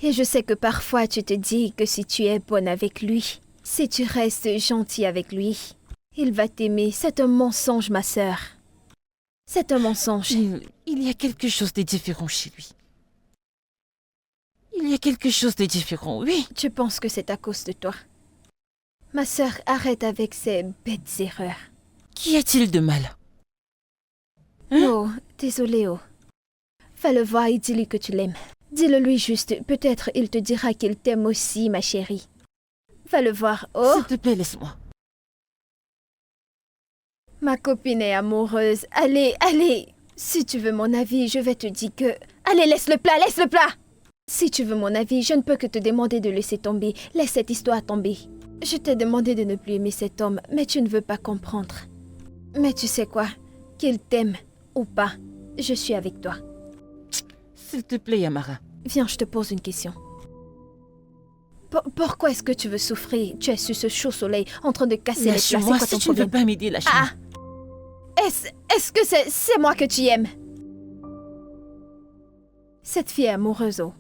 Et je sais que parfois, tu te dis que si tu es bonne avec lui, si tu restes gentil avec lui, il va t'aimer. C'est un mensonge, ma sœur. C'est un mensonge. Il y a quelque chose de différent chez lui. Il y a quelque chose de différent, oui. Tu penses que c'est à cause de toi? Ma sœur, arrête avec ces bêtes erreurs. Qu'y a-t-il de mal? Oh, désolé, oh. Va le voir et dis-lui que tu l'aimes. Dis-le lui juste, peut-être il te dira qu'il t'aime aussi, ma chérie. Va le voir, oh. S'il te plaît, laisse-moi. Ma copine est amoureuse. Allez, allez. Si tu veux mon avis, je vais te dire que... Allez, laisse le plat, laisse le plat. Si tu veux mon avis, je ne peux que te demander de laisser tomber. Laisse cette histoire tomber. Je t'ai demandé de ne plus aimer cet homme, mais tu ne veux pas comprendre. Mais tu sais quoi? Qu'il t'aime ou pas, je suis avec toi. S'il te plaît, Amara. Viens, je te pose une question. Pourquoi est-ce que tu veux souffrir? Tu es sur ce chaud soleil en train de casser les plats. C'est Lâche-moi, quoi ton si tu ne veux problème? pas m'aider, lâche-moi. Ah! Est-ce que c'est moi que tu aimes? Cette fille est amoureuse, oh.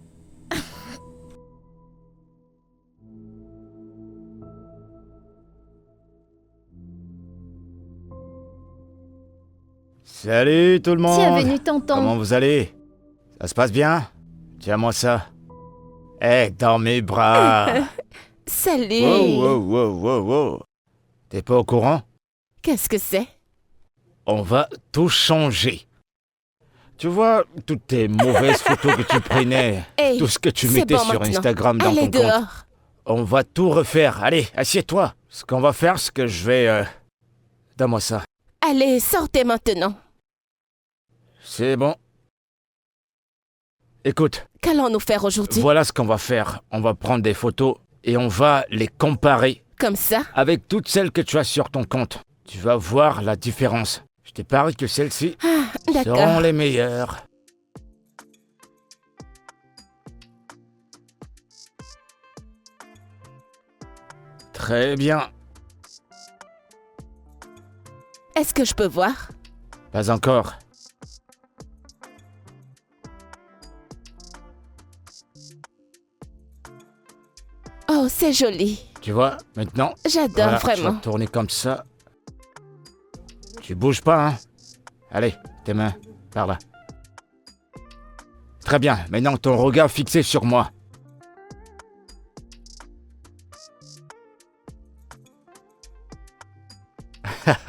Salut tout le monde. Bienvenue, tonton. Comment vous allez? Ça se passe bien? Tiens-moi ça. Dans mes bras. Salut. Wow. T'es pas au courant? Qu'est-ce que c'est? On va tout changer. Tu vois, toutes tes mauvaises photos que tu prenais, Hey, tout ce que tu c'est mettais bon sur maintenant. Instagram dans Allez ton compte. dehors. On va tout refaire. Allez, assieds-toi. Ce qu'on va faire, c'est que je vais... Donne-moi ça. Allez, sortez maintenant. C'est bon. Écoute, Qu'allons-nous faire aujourd'hui? voilà ce qu'on va faire. On va prendre des photos et on va les comparer Comme ça? avec toutes celles que tu as sur ton compte. Tu vas voir la différence. Je te parie que celles-ci seront D'accord. les meilleures. Très bien. Est-ce que je peux voir? Pas encore. Oh, c'est joli. Tu vois, maintenant, J'adore voilà, tu vas vraiment. tourner comme ça. Tu bouges pas, hein? Allez, tes mains, par là. Très bien, maintenant ton regard fixé sur moi.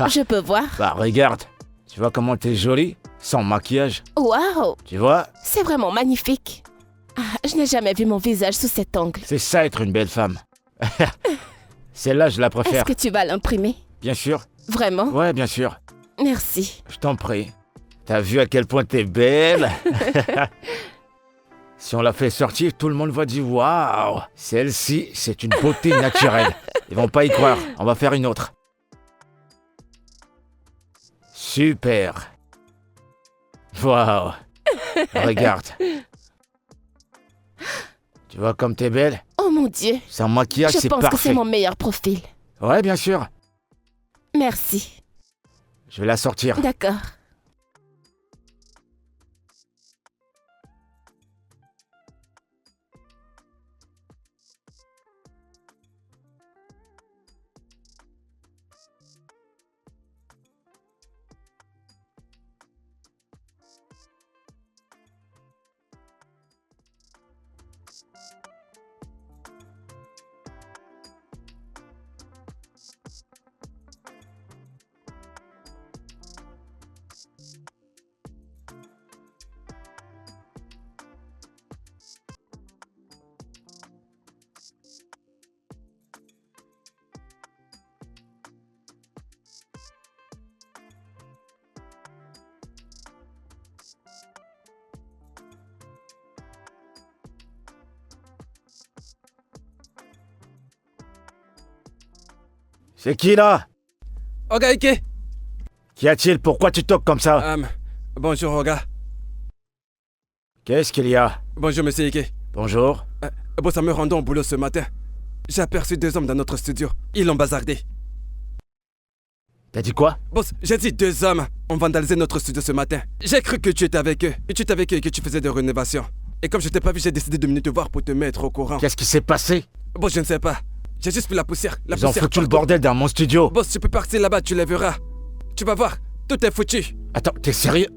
Je peux voir? Bah regarde, tu vois comment t'es jolie, sans maquillage, Waouh! tu vois? C'est vraiment magnifique. Ah, je n'ai jamais vu mon visage sous cet angle. C'est ça être une belle femme. Celle-là, je la Est-ce préfère. que tu vas l'imprimer? Bien sûr. Vraiment? Ouais, bien sûr. Merci. Je t'en prie. T'as vu à quel point t'es belle? Si on la fait sortir, tout le monde va dire waouh, celle-ci, c'est une beauté naturelle. Ils vont pas y croire. On va faire une autre. Super. Waouh. Regarde. Tu vois comme t'es belle? Oh mon Dieu. Sans maquillage, Je c'est pense que c'est parfait. mon meilleur profil. Ouais, bien sûr. Merci. Je vais la sortir. D'accord. C'est qui là? Oga Ike. Qu'y a-t-il? Pourquoi tu toques comme ça? Bonjour Oga. Qu'est-ce qu'il y a? Bonjour monsieur Ike. Bonjour. Boss, en me rendant au boulot ce matin, j'ai aperçu 2 hommes dans notre studio. Ils l'ont bazardé. T'as dit quoi? Boss, j'ai dit 2 hommes ont vandalisé notre studio ce matin. J'ai cru que tu étais avec eux. Et tu étais avec eux et que tu faisais des rénovations. Et comme je t'ai pas vu, j'ai décidé de venir te voir pour te mettre au courant. Qu'est-ce qui s'est passé? Boss, je ne sais pas. J'ai juste pris la poussière. Ils ont foutu le bordel dans mon studio. Boss, tu peux partir là-bas, tu les verras. Tu vas voir, tout est foutu. Attends, t'es sérieux?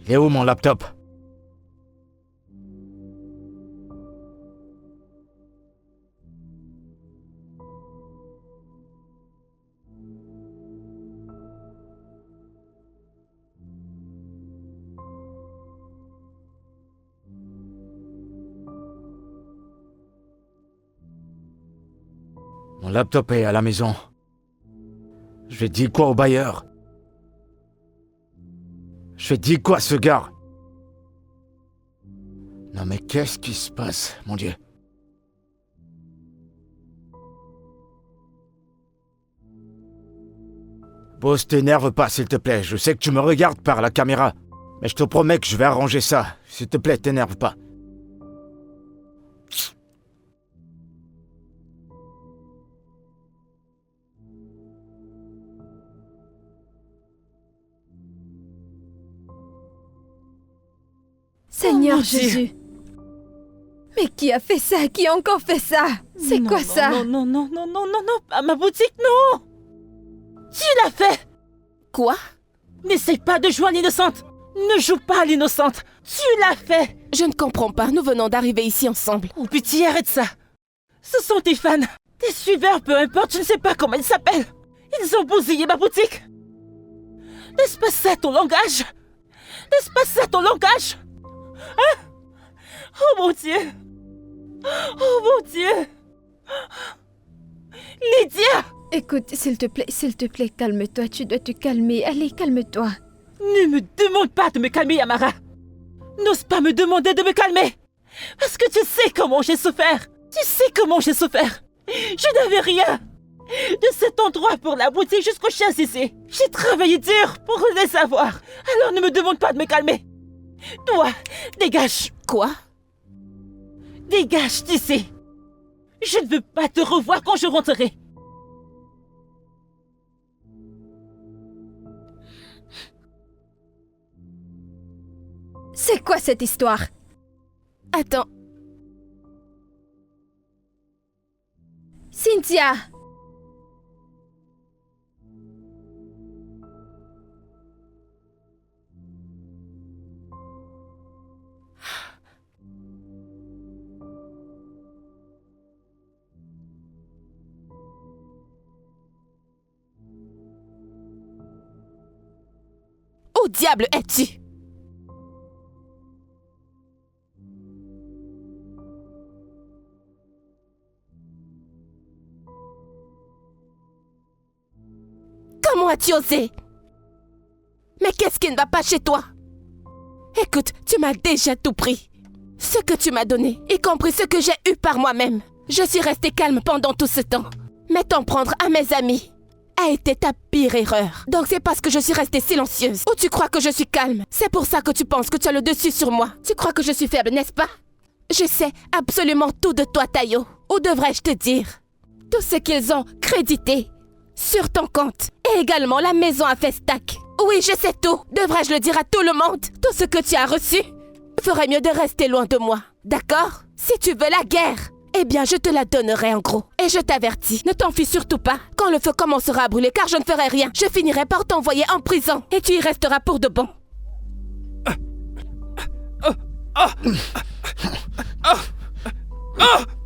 Il est où mon laptop? Mon laptop est à la maison. Je vais dire quoi au bailleur? Je vais dire quoi à ce gars? Non mais qu'est-ce qui se passe, mon Dieu? Boss, t'énerve pas, s'il te plaît. Je sais que tu me regardes par la caméra. Mais je te promets que je vais arranger ça. S'il te plaît, t'énerve pas. Seigneur mon Dieu. Jésus. Mais qui a fait ça? Qui a encore fait ça? C'est quoi ça? Non, pas ma boutique, non! Tu l'as fait! Quoi? N'essaie pas de jouer à l'innocente! Ne joue pas à l'innocente! Tu l'as fait! Je ne comprends pas, nous venons d'arriver ici ensemble. Oh, pitié, arrête ça! Ce sont tes fans! Tes suiveurs, peu importe, je ne sais pas comment ils s'appellent! Ils ont bousillé ma boutique! N'est-ce pas ça ton langage? N'est-ce pas ça ton langage? Hein? Oh mon Dieu! Oh mon Dieu! Lydia! Écoute, s'il te plaît, calme-toi. Tu dois te calmer. Allez, calme-toi. Ne me demande pas de me calmer, Yamara! N'ose pas me demander de me calmer! Parce que tu sais comment j'ai souffert! Tu sais comment j'ai souffert! Je n'avais rien! De cet endroit pour la boutique jusqu'au chien ici! J'ai travaillé dur pour les avoir! Alors ne me demande pas de me calmer! Toi, dégage! Quoi? Dégage d'ici! Je ne veux pas te revoir quand je rentrerai! C'est quoi cette histoire? Attends, Cynthia! où diable es-tu? Comment as-tu osé? Mais qu'est-ce qui ne va pas chez toi? Écoute, tu m'as déjà tout pris. Ce que tu m'as donné, y compris ce que j'ai eu par moi-même. Je suis restée calme pendant tout ce temps. Mais t'en prendre à mes amis a été ta pire erreur. Donc c'est parce que je suis restée silencieuse. Ou tu crois que je suis calme? C'est pour ça que tu penses que tu as le dessus sur moi. Tu crois que je suis faible, n'est-ce pas? Je sais absolument tout de toi, Tayo. Ou devrais-je te dire? Tout ce qu'ils ont crédité sur ton compte. Et également la maison à Festac. Oui, je sais tout. Devrais-je le dire à tout le monde? Tout ce que tu as reçu ferait mieux de rester loin de moi. D'accord? Si tu veux la guerre, eh bien, je te la donnerai en gros. Et je t'avertis, ne t'enfuis surtout pas quand le feu commencera à brûler, car je ne ferai rien. Je finirai par t'envoyer en prison et tu y resteras pour de bon.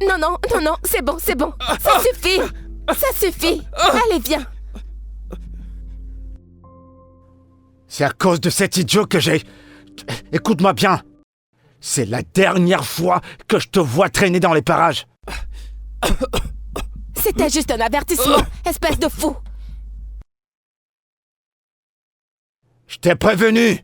Non, c'est bon. Ça suffit. Ça suffit. Allez, viens. C'est à cause de cet idiot que j'ai... Écoute-moi bien. C'est la dernière fois que je te vois traîner dans les parages. C'était juste un avertissement, espèce de fou. Je t'ai prévenu!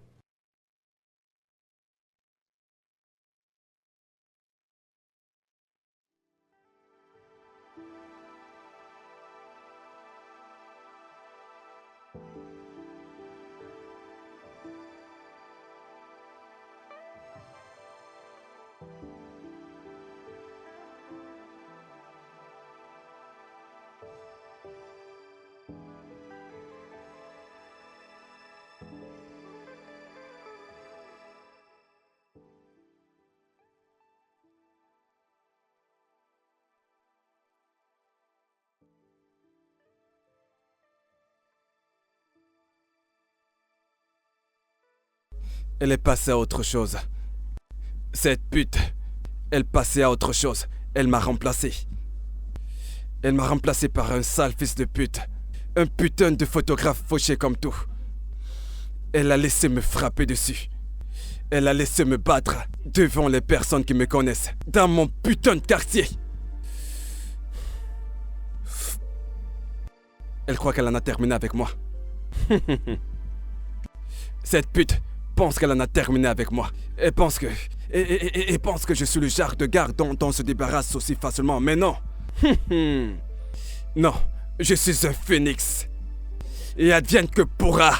Elle est passée à autre chose. Cette pute, elle passait à autre chose. Elle m'a remplacé. Elle m'a remplacé par un sale fils de pute. Un putain de photographe fauché comme tout. Elle a laissé me frapper dessus. Elle a laissé me battre devant les personnes qui me connaissent. Dans mon putain de quartier. Elle croit qu'elle en a terminé avec moi. Cette pute pense qu'elle en a terminé avec moi. Elle pense que... Et pense que je suis le genre de gars dont on se débarrasse aussi facilement. Mais non. Non, je suis un phénix. Et advienne que pourra,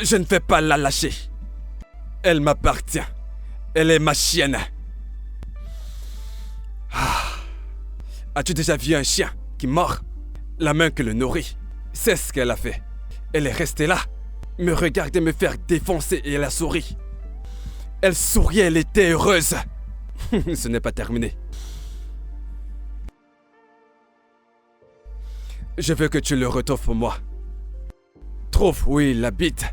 je ne vais pas la lâcher. Elle m'appartient. Elle est ma chienne. As-tu déjà vu un chien qui mord la main que le nourrit? C'est ce qu'elle a fait. Elle est restée là, me regarder me faire défoncer et elle a souri. Elle souriait, elle était heureuse. Ce n'est pas terminé. Je veux que tu le retrouves pour moi. Trouve où il habite.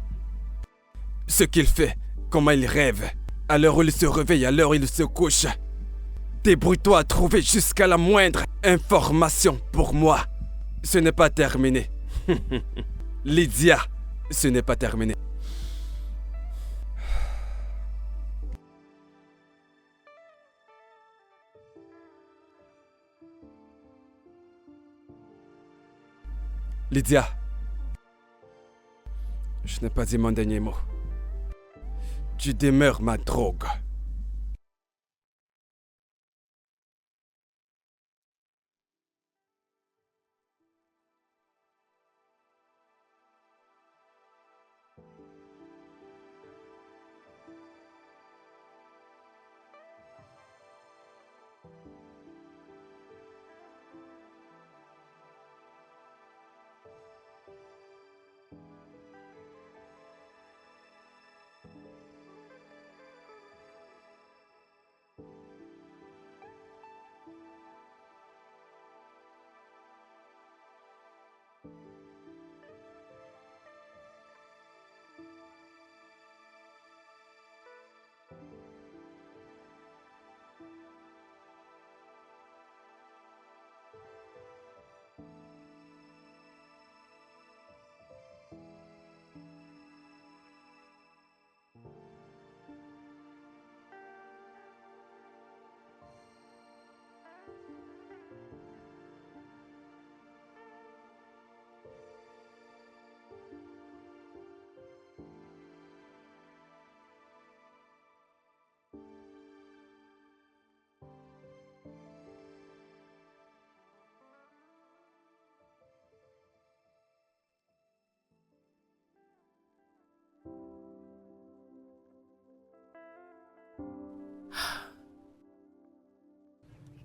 Ce qu'il fait, comment il rêve. À l'heure où il se réveille, à l'heure où il se couche. Débrouille-toi à trouver jusqu'à la moindre information pour moi. Ce n'est pas terminé. Lydia, ce n'est pas terminé. Lydia, je n'ai pas dit mon dernier mot. Tu demeures ma drogue.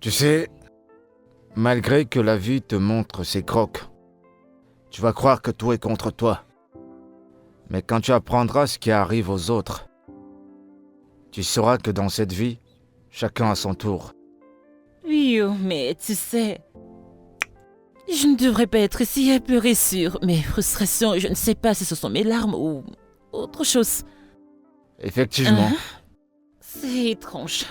Tu sais, malgré que la vie te montre ses crocs, tu vas croire que tout est contre toi. Mais quand tu apprendras ce qui arrive aux autres, tu sauras que dans cette vie, chacun a son tour. Oui, oh, mais tu sais, je ne devrais pas être ici à pleurer sur mes frustrations. Je ne sais pas si ce sont mes larmes ou autre chose. Effectivement. C'est étrange.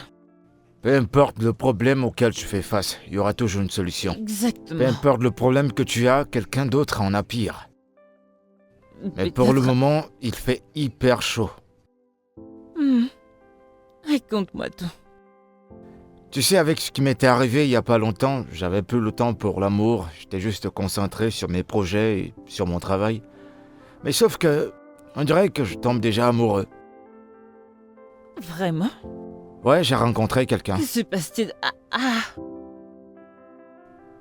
Peu importe le problème auquel tu fais face, il y aura toujours une solution. Exactement. Peu importe le problème que tu as, quelqu'un d'autre en a pire. Mais pour le Peut-être- moment, il fait hyper chaud. Raconte-moi tout. Tu sais, avec ce qui m'était arrivé il y a pas longtemps, j'avais plus le temps pour l'amour, j'étais juste concentré sur mes projets et sur mon travail. Mais sauf que, on dirait que je tombe déjà amoureux. Vraiment? Ouais, j'ai rencontré quelqu'un. Que se passe-t-il?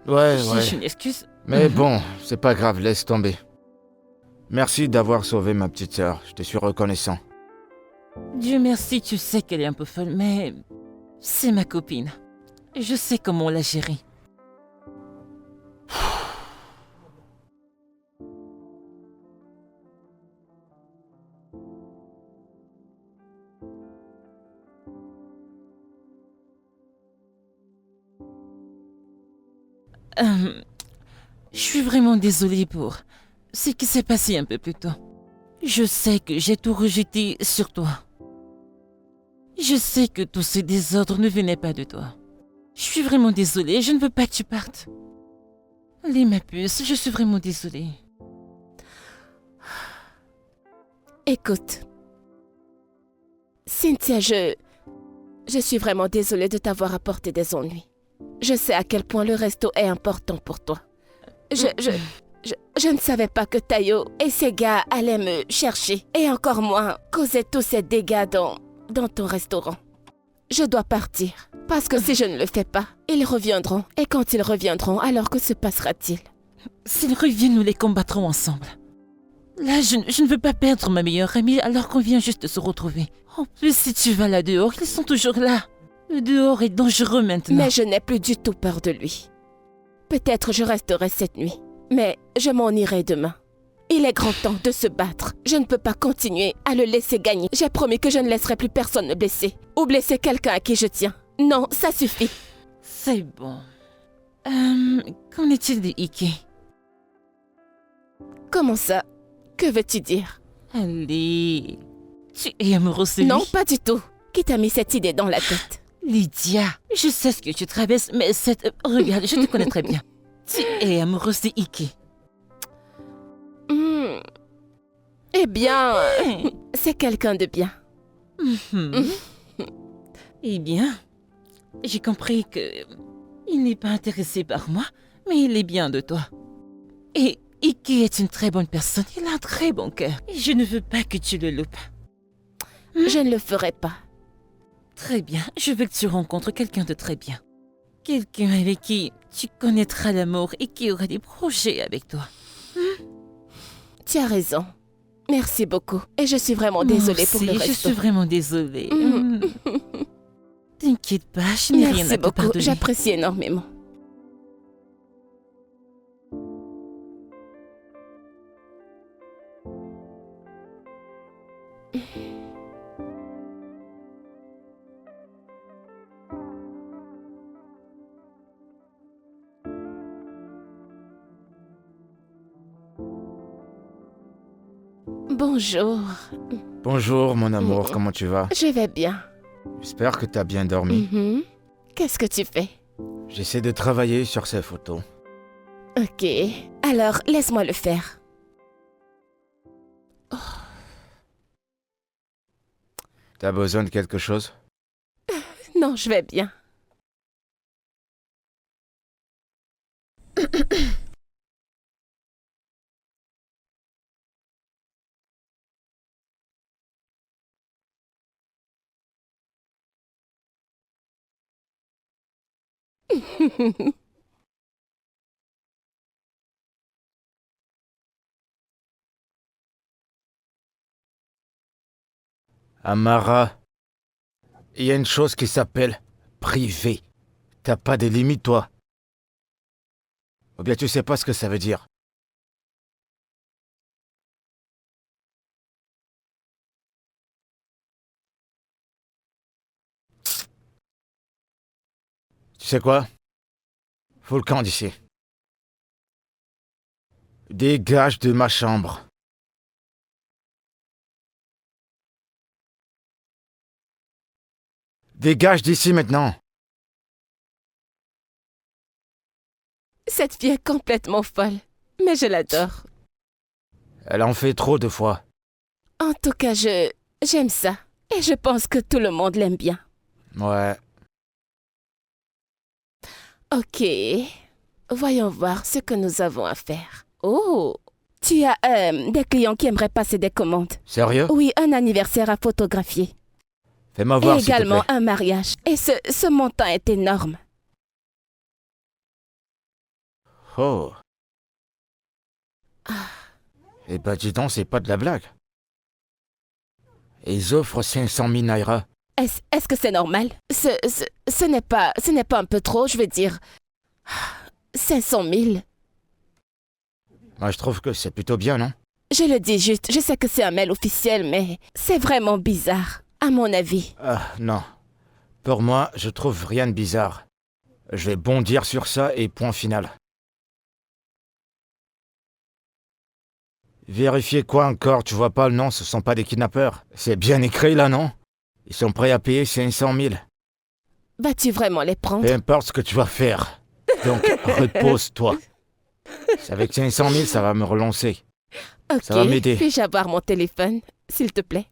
Ouais. J'ai une excuse. Mais bon, c'est pas grave, laisse tomber. Merci d'avoir sauvé ma petite sœur, je te suis reconnaissant. Dieu merci, tu sais qu'elle est un peu folle, mais c'est ma copine. Je sais comment la gérer. Je suis vraiment désolée pour ce qui s'est passé un peu plus tôt. Je sais que j'ai tout rejeté sur toi. Je sais que tous ces désordres ne venaient pas de toi. Je suis vraiment désolée, je ne veux pas que tu partes. Allez, ma puce, je suis vraiment désolée. Écoute. Cynthia, je suis vraiment désolée de t'avoir apporté des ennuis. Je sais à quel point le resto est important pour toi. Je ne savais pas que Tayo et ses gars allaient me chercher. Et encore moins causer tous ces dégâts dans ton restaurant. Je dois partir. Parce que si je ne le fais pas, ils reviendront. Et quand ils reviendront, alors que se passera-t-il? S'ils reviennent, nous les combattrons ensemble. Là, je ne veux pas perdre ma meilleure amie alors qu'on vient juste de se retrouver. En plus, si tu vas là dehors, ils sont toujours là. Le dehors est dangereux maintenant. Mais je n'ai plus du tout peur de lui. Peut-être je resterai cette nuit. Mais je m'en irai demain. Il est grand temps de se battre. Je ne peux pas continuer à le laisser gagner. J'ai promis que je ne laisserai plus personne me blesser. Ou blesser quelqu'un à qui je tiens. Non, ça suffit. C'est bon. Qu'en est-il de Ike? Comment ça? Que veux-tu dire? Allez. Tu es amoureuse de lui? Non, pas du tout. Qui t'a mis cette idée dans la tête? Lydia, je sais ce que tu traverses, mais regarde, je te connais très bien. Tu es amoureuse de Ike. Eh bien, c'est quelqu'un de bien. Eh bien, j'ai compris que il n'est pas intéressé par moi, mais il est bien de toi. Et Ike est une très bonne personne, il a un très bon cœur. Et je ne veux pas que tu le loupes. Je ne le ferai pas. Très bien, je veux que tu rencontres quelqu'un de très bien. Quelqu'un avec qui tu connaîtras l'amour et qui aura des projets avec toi. Tu as raison. Merci beaucoup. Et je suis vraiment désolée pour le resto. Je suis vraiment désolée. T'inquiète pas, je n'ai rien à te pardonner. Merci beaucoup, j'apprécie énormément. Bonjour. Bonjour mon amour, comment tu vas? Je vais bien. J'espère que t'as bien dormi. Qu'est-ce que tu fais? J'essaie de travailler sur ces photos. Ok, alors laisse-moi le faire. T'as besoin de quelque chose? Non, je vais bien. Amara, il y a une chose qui s'appelle privé. T'as pas des limites, toi? Ou bien tu sais pas ce que ça veut dire? Tu sais quoi? Faut le camp d'ici. Dégage de ma chambre. Dégage d'ici maintenant. Cette fille est complètement folle, mais je l'adore. Elle en fait trop de fois. En tout cas, j'aime ça. Et je pense que tout le monde l'aime bien. Ouais. Ok. Voyons voir ce que nous avons à faire. Oh, tu as des clients qui aimeraient passer des commandes. Sérieux? Oui, un anniversaire à photographier. Fais-moi Et voir, s'il te également plaît. un mariage. Et ce montant est énorme. Oh. Eh ben, dis donc, c'est pas de la blague. Ils offrent 500 000 naira. Est-ce que c'est normal? Ce n'est pas un peu trop, je veux dire. 500 000. Moi, je trouve que c'est plutôt bien, non? Je le dis juste, je sais que c'est un mail officiel, mais c'est vraiment bizarre, à mon avis. Ah, non. Pour moi, je trouve rien de bizarre. Je vais bondir sur ça et point final. Vérifier quoi encore? Tu vois pas le nom, ce sont pas des kidnappeurs. C'est bien écrit là, non? Ils sont prêts à payer 500 000. Vas-tu vraiment les prendre? Peu importe ce que tu vas faire. Donc, repose-toi. C'est avec 500 000, ça va me relancer. Ok, ça va m'aider. puis-je avoir mon téléphone, s'il te plaît?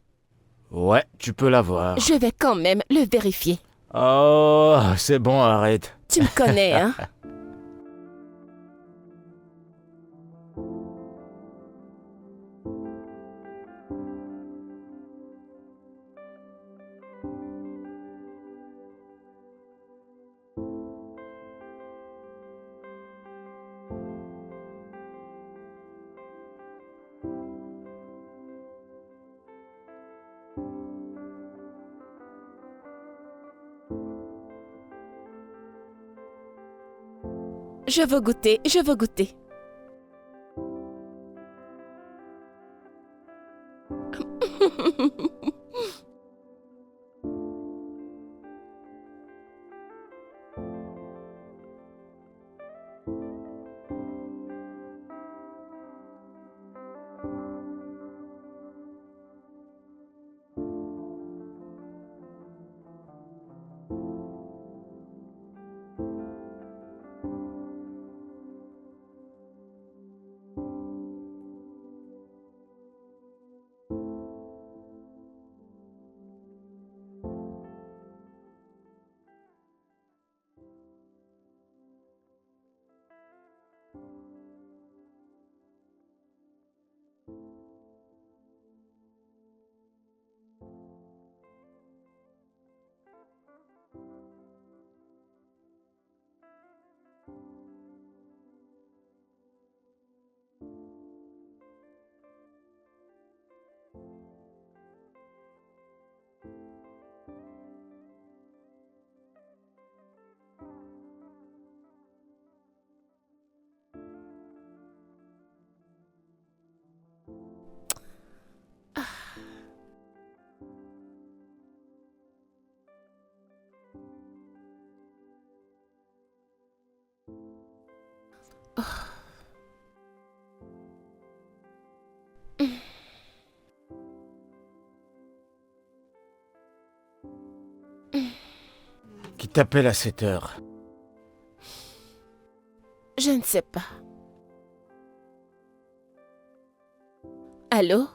Ouais, tu peux l'avoir. Je vais quand même le vérifier. Oh, c'est bon, arrête. Tu me connais, hein? Je veux goûter, je veux goûter. Qui t'appelle à cette heure? Je ne sais pas. Allô?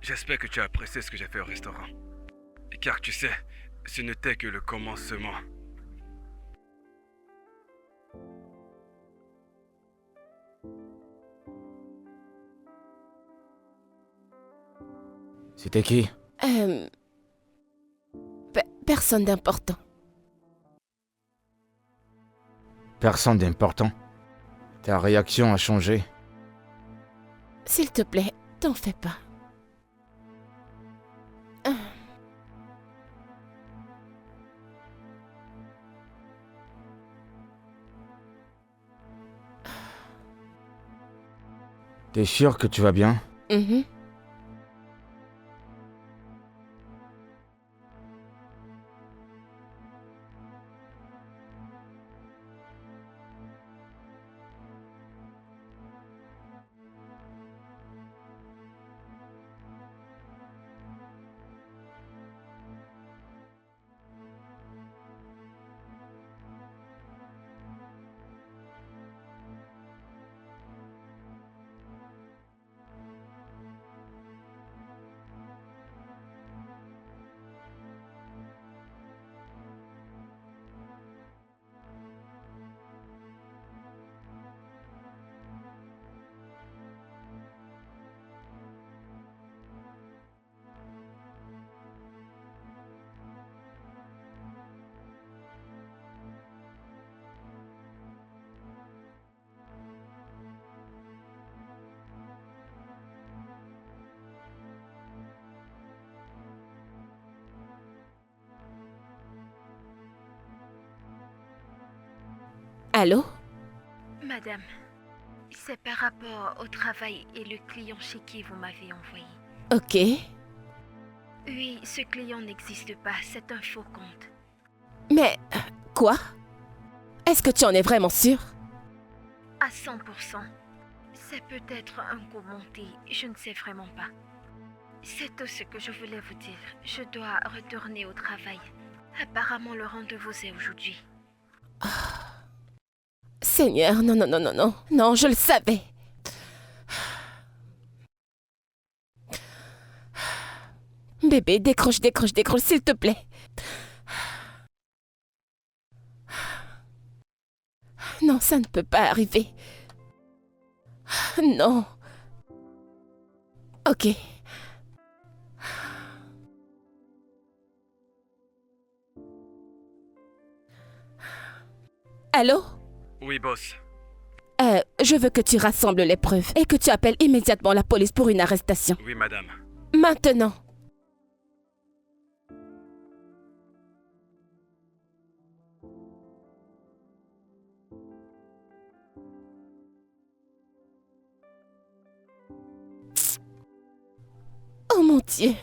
J'espère que tu as apprécié ce que j'ai fait au restaurant. Car tu sais, ce n'était que le commencement. C'était qui? Personne d'important. Personne d'important. Ta réaction a changé. S'il te plaît, t'en fais pas. T'es sûr que tu vas bien? Mhm. Allô? Madame, c'est par rapport au travail et le client chez qui vous m'avez envoyé. Ok. Oui, ce client n'existe pas, c'est un faux compte. Mais quoi? Est-ce que tu en es vraiment sûr? À 100%. C'est peut-être un coup monté, je ne sais vraiment pas. C'est tout ce que je voulais vous dire. Je dois retourner au travail. Apparemment, le rendez-vous est aujourd'hui. Seigneur, non, non, non, non, non. Non, je le savais. Bébé, décroche, décroche, décroche, s'il te plaît. Non, ça ne peut pas arriver. Non. Ok. Allô? Oui, boss. Je veux que tu rassembles les preuves et que tu appelles immédiatement la police pour une arrestation. Oui, madame. Maintenant. Oh mon Dieu.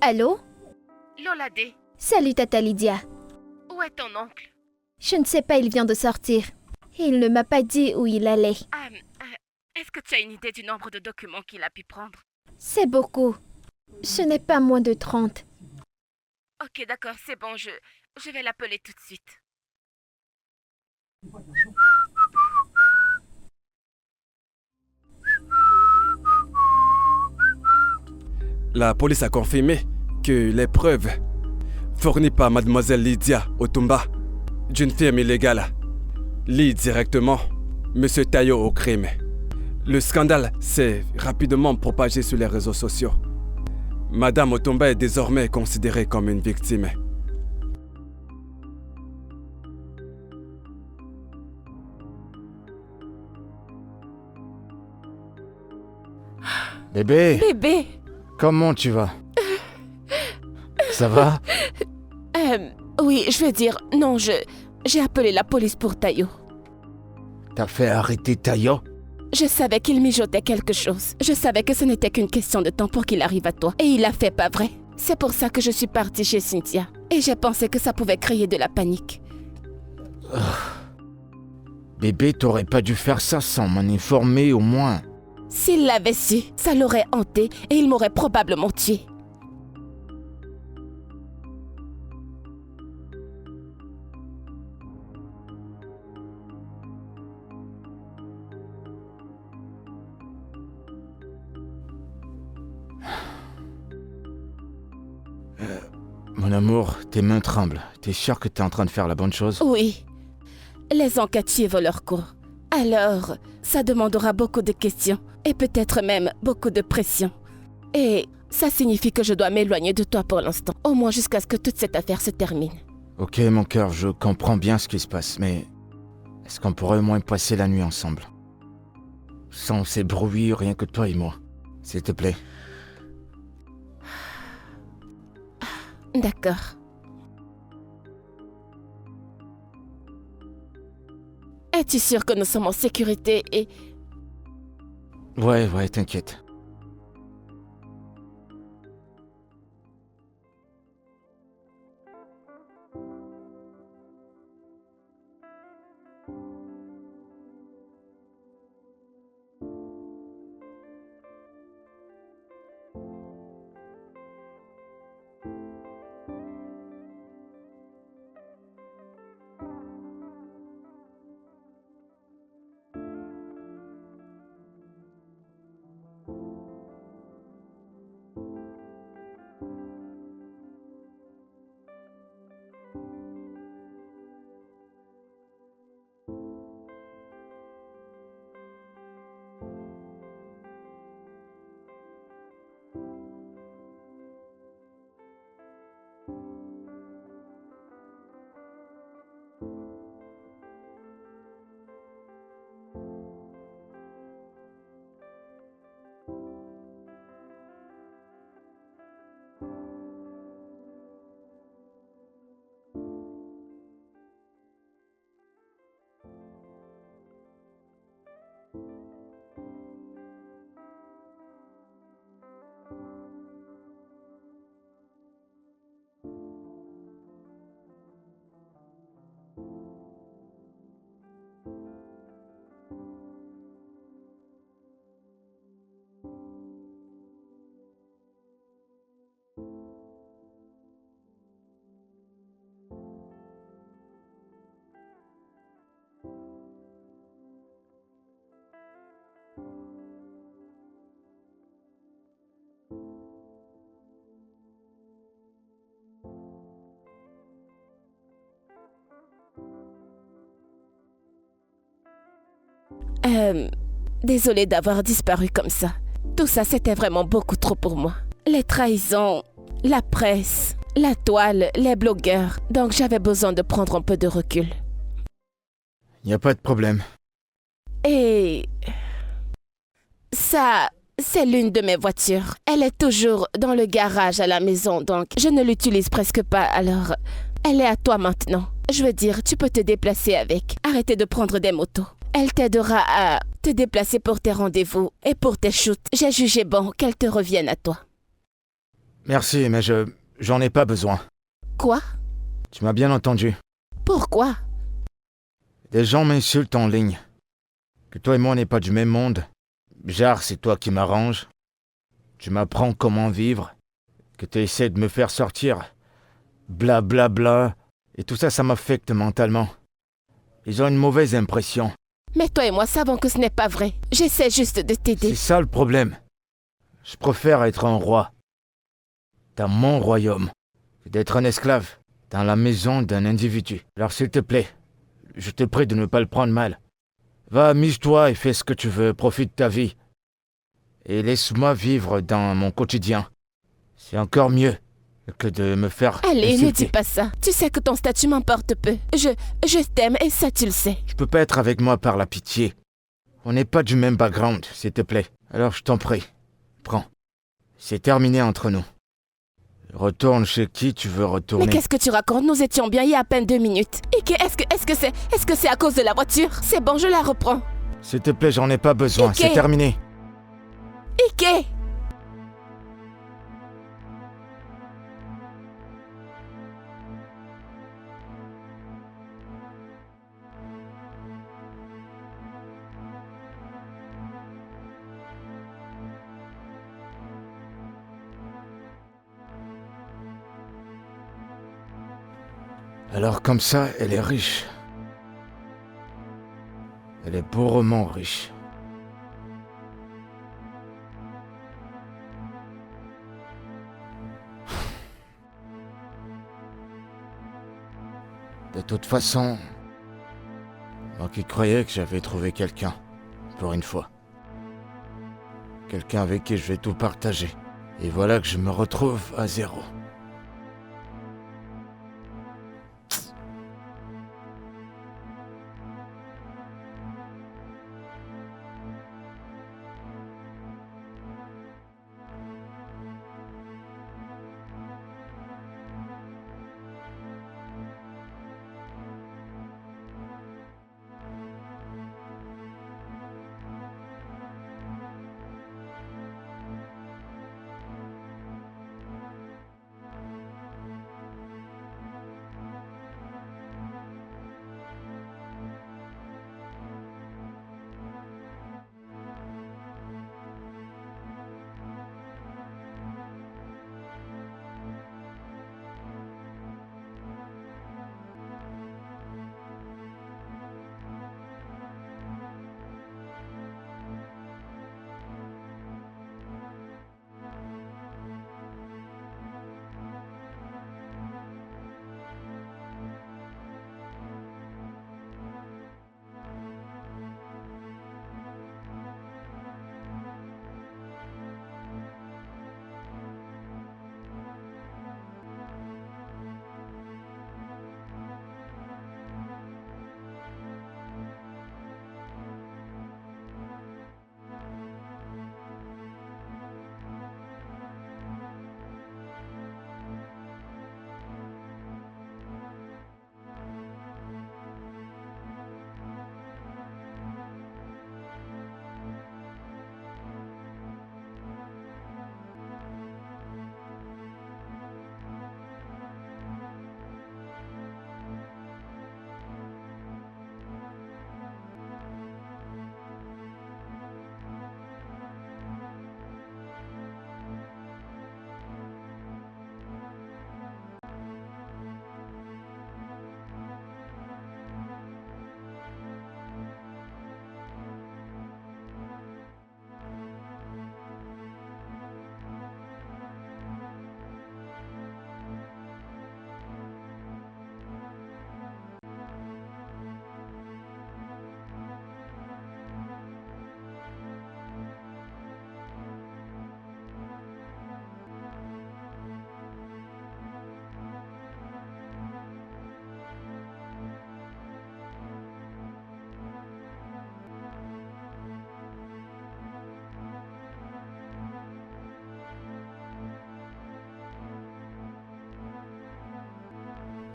Allô? Lolade, Salut Tata Lydia. où est ton oncle? Je ne sais pas, il vient de sortir. Il ne m'a pas dit où il allait. Est-ce que tu as une idée du nombre de documents qu'il a pu prendre? C'est beaucoup. Ce n'est pas moins de 30. Ok, d'accord, c'est bon, je vais l'appeler tout de suite. La police a confirmé que les preuves fournies par mademoiselle Lydia Otumba d'une firme illégale lient directement Monsieur Tayo au crime. Le scandale s'est rapidement propagé sur les réseaux sociaux. Madame Otumba est désormais considérée comme une victime. Bébé, Bébé, comment tu vas? Ça va? oui, je veux dire, non, j'ai appelé la police pour Tayo. T'as fait arrêter Tayo? Je savais qu'il mijotait quelque chose. Je savais que ce n'était qu'une question de temps pour qu'il arrive à toi. Et il l'a fait, pas vrai? C'est pour ça que je suis partie chez Cynthia. Et j'ai pensé que ça pouvait créer de la panique. Bébé, t'aurais pas dû faire ça sans m'en informer au moins. S'il l'avait su, ça l'aurait hanté et il m'aurait probablement tué. Mon amour, tes mains tremblent. T'es sûr que t'es en train de faire la bonne chose? Oui, les enquêtes suivent leur cours. Alors, ça demandera beaucoup de questions et peut-être même beaucoup de pression. Et ça signifie que je dois m'éloigner de toi pour l'instant, au moins jusqu'à ce que toute cette affaire se termine. Ok, mon cœur, je comprends bien ce qui se passe, mais est-ce qu'on pourrait au moins passer la nuit ensemble? Sans ces bruits, rien que toi et moi. S'il te plaît. D'accord. Es-tu sûr que nous sommes en sécurité et... Ouais, t'inquiète. Désolée d'avoir disparu comme ça. Tout ça, c'était vraiment beaucoup trop pour moi. Les trahisons, la presse, la toile, les blogueurs. Donc j'avais besoin de prendre un peu de recul. Y a pas de problème. Et... ça, c'est l'une de mes voitures. Elle est toujours dans le garage à la maison, donc je ne l'utilise presque pas, alors... Elle est à toi maintenant. Je veux dire, tu peux te déplacer avec. Arrêtez de prendre des motos. Elle t'aidera à te déplacer pour tes rendez-vous et pour tes shoots. J'ai jugé bon qu'elle te revienne à toi. Merci, mais j'en ai pas besoin. Quoi? Tu m'as bien entendu. Pourquoi? Des gens m'insultent en ligne. Que toi et moi on n'est pas du même monde. Genre, c'est toi qui m'arranges. Tu m'apprends comment vivre. Que tu essaies de me faire sortir. Bla bla bla. Et tout ça, ça m'affecte mentalement. Ils ont une mauvaise impression. Mais toi et moi savons que ce n'est pas vrai. J'essaie juste de t'aider. C'est ça le problème. Je préfère être un roi. Dans mon royaume. Que d'être un esclave. Dans la maison d'un individu. Alors s'il te plaît, je te prie de ne pas le prendre mal. Va, amuse-toi et fais ce que tu veux. Profite de ta vie. Et laisse-moi vivre dans mon quotidien. C'est encore mieux que de me faire Allez, insulter. ne dis pas ça. Tu sais que ton statut m'importe peu. Je t'aime et ça tu le sais. Tu peux pas être avec moi par la pitié. On n'est pas du même background, s'il te plaît. Alors je t'en prie. Prends. C'est terminé entre nous. Retourne chez qui tu veux retourner. Mais qu'est-ce que tu racontes? Nous étions bien il y a à peine 2 minutes. Ike, est-ce que c'est à cause de la voiture? C'est bon, je la reprends. S'il te plaît, j'en ai pas besoin. Ike. C'est terminé. Ike! Alors comme ça, elle est riche. Elle est bourrement riche. De toute façon, moi qui croyais que j'avais trouvé quelqu'un, pour une fois. Quelqu'un avec qui je vais tout partager. Et voilà que je me retrouve à zéro.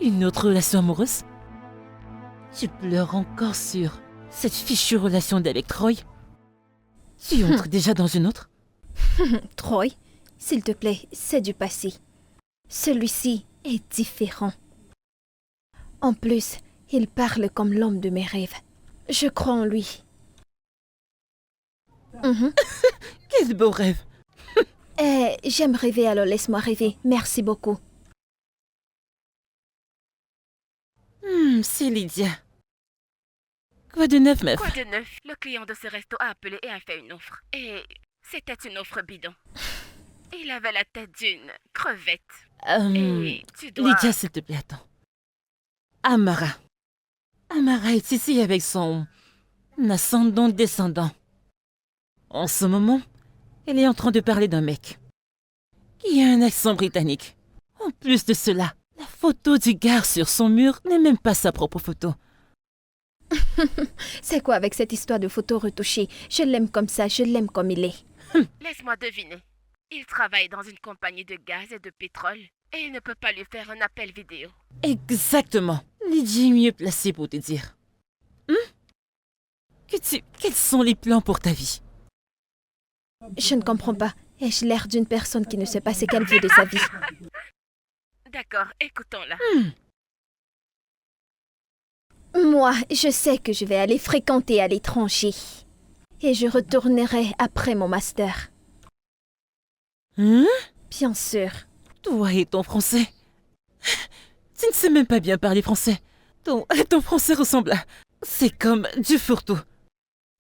Une autre relation amoureuse? Tu pleures encore sur cette fichue relation d'avec Troy? Tu entres déjà dans une autre? Troy, s'il te plaît, c'est du passé. Celui-ci est différent. En plus, il parle comme l'homme de mes rêves. Je crois en lui. Quel beau rêve! J'aime rêver, alors laisse-moi rêver. Merci beaucoup. C'est Lydia. Quoi de neuf, meuf? Quoi de neuf? Le client de ce resto a appelé et a fait une offre. Et c'était une offre bidon. Il avait la tête d'une crevette. Et tu dois... Lydia, s'il te plaît, attends. Amara. Amara est ici avec son ascendant-descendant. En ce moment, elle est en train de parler d'un mec qui a un accent britannique. En plus de cela, la photo du gars sur son mur n'est même pas sa propre photo. C'est quoi avec cette histoire de photos retouchées? Je l'aime comme ça, je l'aime comme il est. Laisse-moi deviner. Il travaille dans une compagnie de gaz et de pétrole et il ne peut pas lui faire un appel vidéo. Exactement. Lydia est mieux placée pour te dire. Quels sont les plans pour ta vie? Je ne comprends pas. Ai-je l'air d'une personne qui ne sait pas ce qu'elle veut de sa vie? D'accord, écoutons-la. Moi, je sais que je vais aller fréquenter à l'étranger. Et je retournerai après mon master. Bien sûr. Toi et ton français. Tu ne sais même pas bien parler français. Ton français ressemble à... C'est comme du fourre-tout.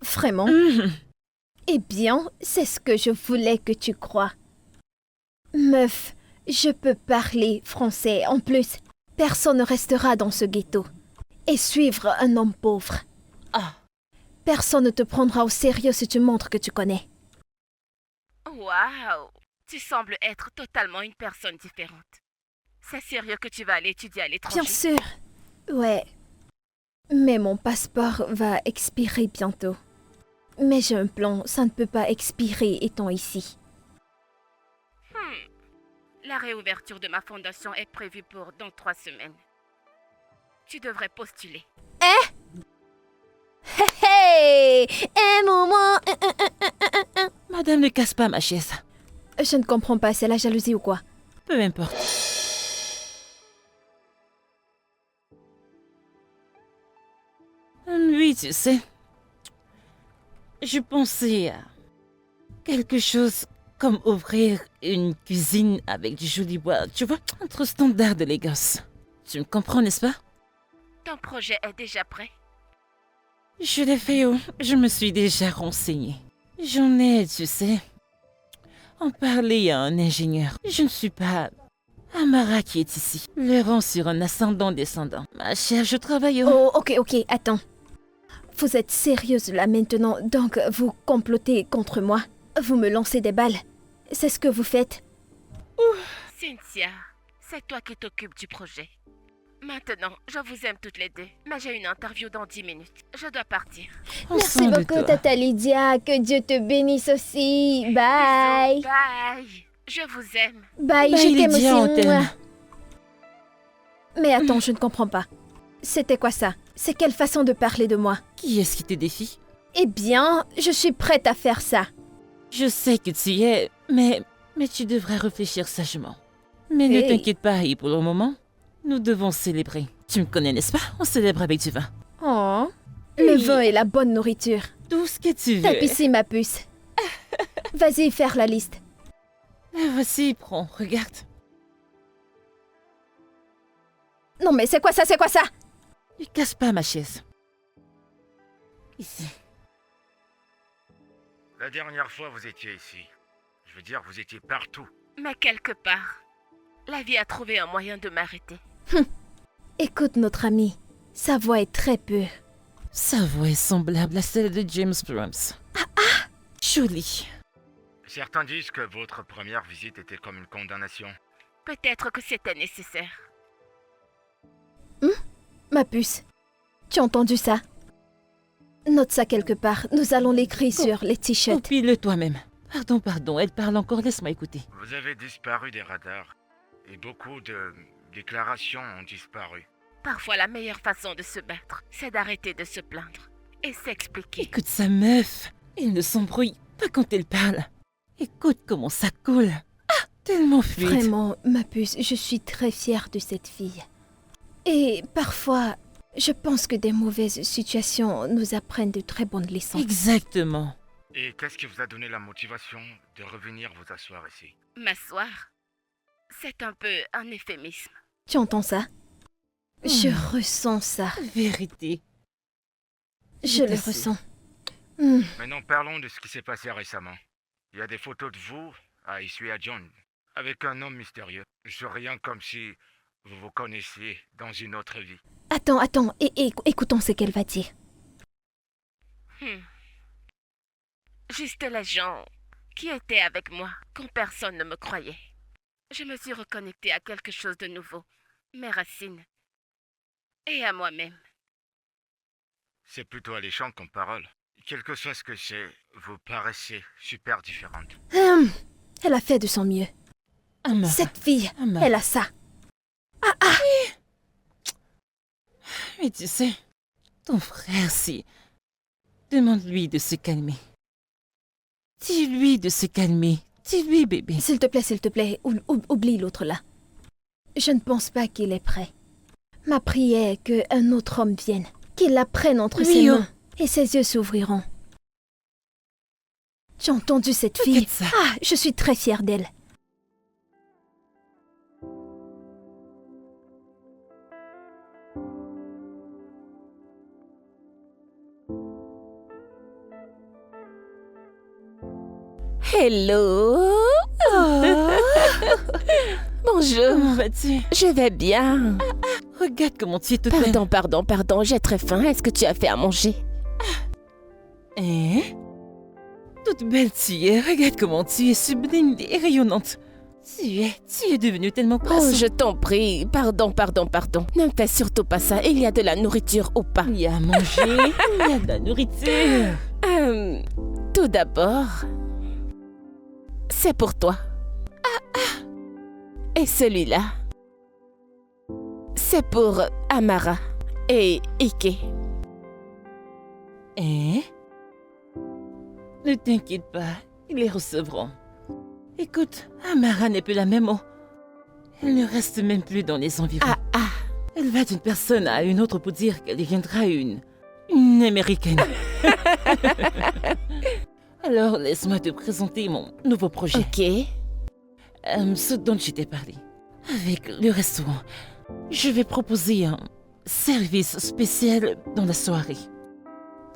Vraiment? Eh bien, c'est ce que je voulais que tu crois. Meuf, je peux parler français. En plus, personne ne restera dans ce ghetto. Et suivre un homme pauvre. Personne ne te prendra au sérieux si tu montres que tu connais. Waouh! Tu sembles être totalement une personne différente. C'est sérieux que tu vas aller étudier à l'étranger? Bien sûr. Ouais. Mais mon passeport va expirer bientôt. Mais j'ai un plan, ça ne peut pas expirer étant ici. La réouverture de ma fondation est prévue pour dans 3 semaines. Tu devrais postuler. Hey! Un moment! Madame, ne casse pas ma chaise. Je ne comprends pas, c'est la jalousie ou quoi? Peu importe. Oui, tu sais. Je pensais à quelque chose comme ouvrir une cuisine avec du joli bois. Tu vois, entre standard de l'élégance. Tu me comprends, n'est-ce pas? Ton projet est déjà prêt? Je l'ai fait, je me suis déjà renseignée. J'en ai, tu sais, en parler à un ingénieur. Je ne suis pas Amara qui est ici. Le rang sur un ascendant-descendant. Ma chère, je travaille Oh, ok, attends. Vous êtes sérieuse là maintenant, donc vous complotez contre moi? Vous me lancez des balles? C'est ce que vous faites? Cynthia, c'est toi qui t'occupes du projet. Maintenant, je vous aime toutes les deux, mais j'ai une interview dans 10 minutes. Je dois partir. Merci beaucoup, Tata Lydia. Que Dieu te bénisse aussi. Bye. Bisous, bye. Je vous aime. Bye, Bye, je t'aime Lydia, on aussi. t'aime. Mouah. Mais attends, je ne comprends pas. C'était quoi ça? C'est quelle façon de parler de moi? Qui est-ce qui te défie? Eh bien, je suis prête à faire ça. Je sais que tu y es, mais tu devrais réfléchir sagement. Mais ne Hey. t'inquiète pas, et pour le moment, nous devons célébrer. Tu me connais, n'est-ce pas? On célèbre avec du vin. Oh, le Oui. vin et la bonne nourriture. Tout ce que tu veux. Tape ici, ma puce. Vas-y, faire la liste. La voici, prends, regarde. Non mais c'est quoi ça? Ne casse pas ma chaise. Ici. La dernière fois, vous étiez ici. Je veux dire, vous étiez partout. Mais quelque part, la vie a trouvé un moyen de m'arrêter. Écoute notre ami. Sa voix est très pure. Sa voix est semblable à celle de James Brooms. Jolie. Certains disent que votre première visite était comme une condamnation. Peut-être que c'était nécessaire. Ma puce, tu as entendu ça? Note ça quelque part. Nous allons l'écrire sur les t-shirts. Copie-le toi-même. Pardon, elle parle encore, laisse-moi écouter. Vous avez disparu des radars. Et beaucoup de déclarations ont disparu. Parfois, la meilleure façon de se battre, c'est d'arrêter de se plaindre et s'expliquer. Écoute sa meuf. Elle ne s'embrouille pas quand elle parle. Écoute comment ça coule. Ah, tellement fluide. Vraiment, ma puce, je suis très fière de cette fille. Et parfois, je pense que des mauvaises situations nous apprennent de très bonnes leçons. Exactement. Et qu'est-ce qui vous a donné la motivation de revenir vous asseoir ici? M'asseoir, c'est un peu un euphémisme. Tu entends ça? Je ressens ça. Vérité. Je le Merci. ressens. Maintenant, parlons de ce qui s'est passé récemment. Il y a des photos de vous à Issue à John, avec un homme mystérieux. Je rien comme si vous vous connaissiez dans une autre vie. Attends, écoutons ce qu'elle va dire. Juste les gens qui étaient avec moi quand personne ne me croyait. Je me suis reconnectée à quelque chose de nouveau, mes racines, et à moi-même. C'est plutôt alléchant comme parole. Quel que soit ce que c'est, vous paraissez super différente. Elle a fait de son mieux. Amara. Cette fille, Amara. elle a ça. Mais tu sais, ton frère, si... Demande-lui de se calmer. Dis-lui de se calmer. Dis-lui, bébé. S'il te plaît, oublie l'autre là. Je ne pense pas qu'il est prêt. Ma prière est qu'un autre homme vienne, qu'il la prenne entre ses Rio. mains, et ses yeux s'ouvriront. Tu as entendu cette fille? Regarde ça. Ah, je suis très fière d'elle. Hello. Bonjour. Comment vas-tu? Je vais bien. Regarde comment tu es toute belle. Pardon, j'ai très faim. Est-ce que tu as fait à manger? Hein? Toute belle tu es. Regarde comment tu es sublime et rayonnante. Tu es devenue tellement Oh, classe. je t'en prie. Pardon. Ne me fais surtout pas ça. Il y a de la nourriture ou pas? Il y a à manger, il y a de la nourriture. Tout d'abord, c'est pour toi. Et celui-là, c'est pour Amara et Ike. Hein? Ne t'inquiète pas, ils les recevront. Écoute, Amara n'est plus la même. Elle ne reste même plus dans les environs. Elle va d'une personne à une autre pour dire qu'elle deviendra une américaine. Alors, laisse-moi te présenter mon nouveau projet. Ok. Ce dont je t'ai parlé. Avec le restaurant, je vais proposer un service spécial dans la soirée.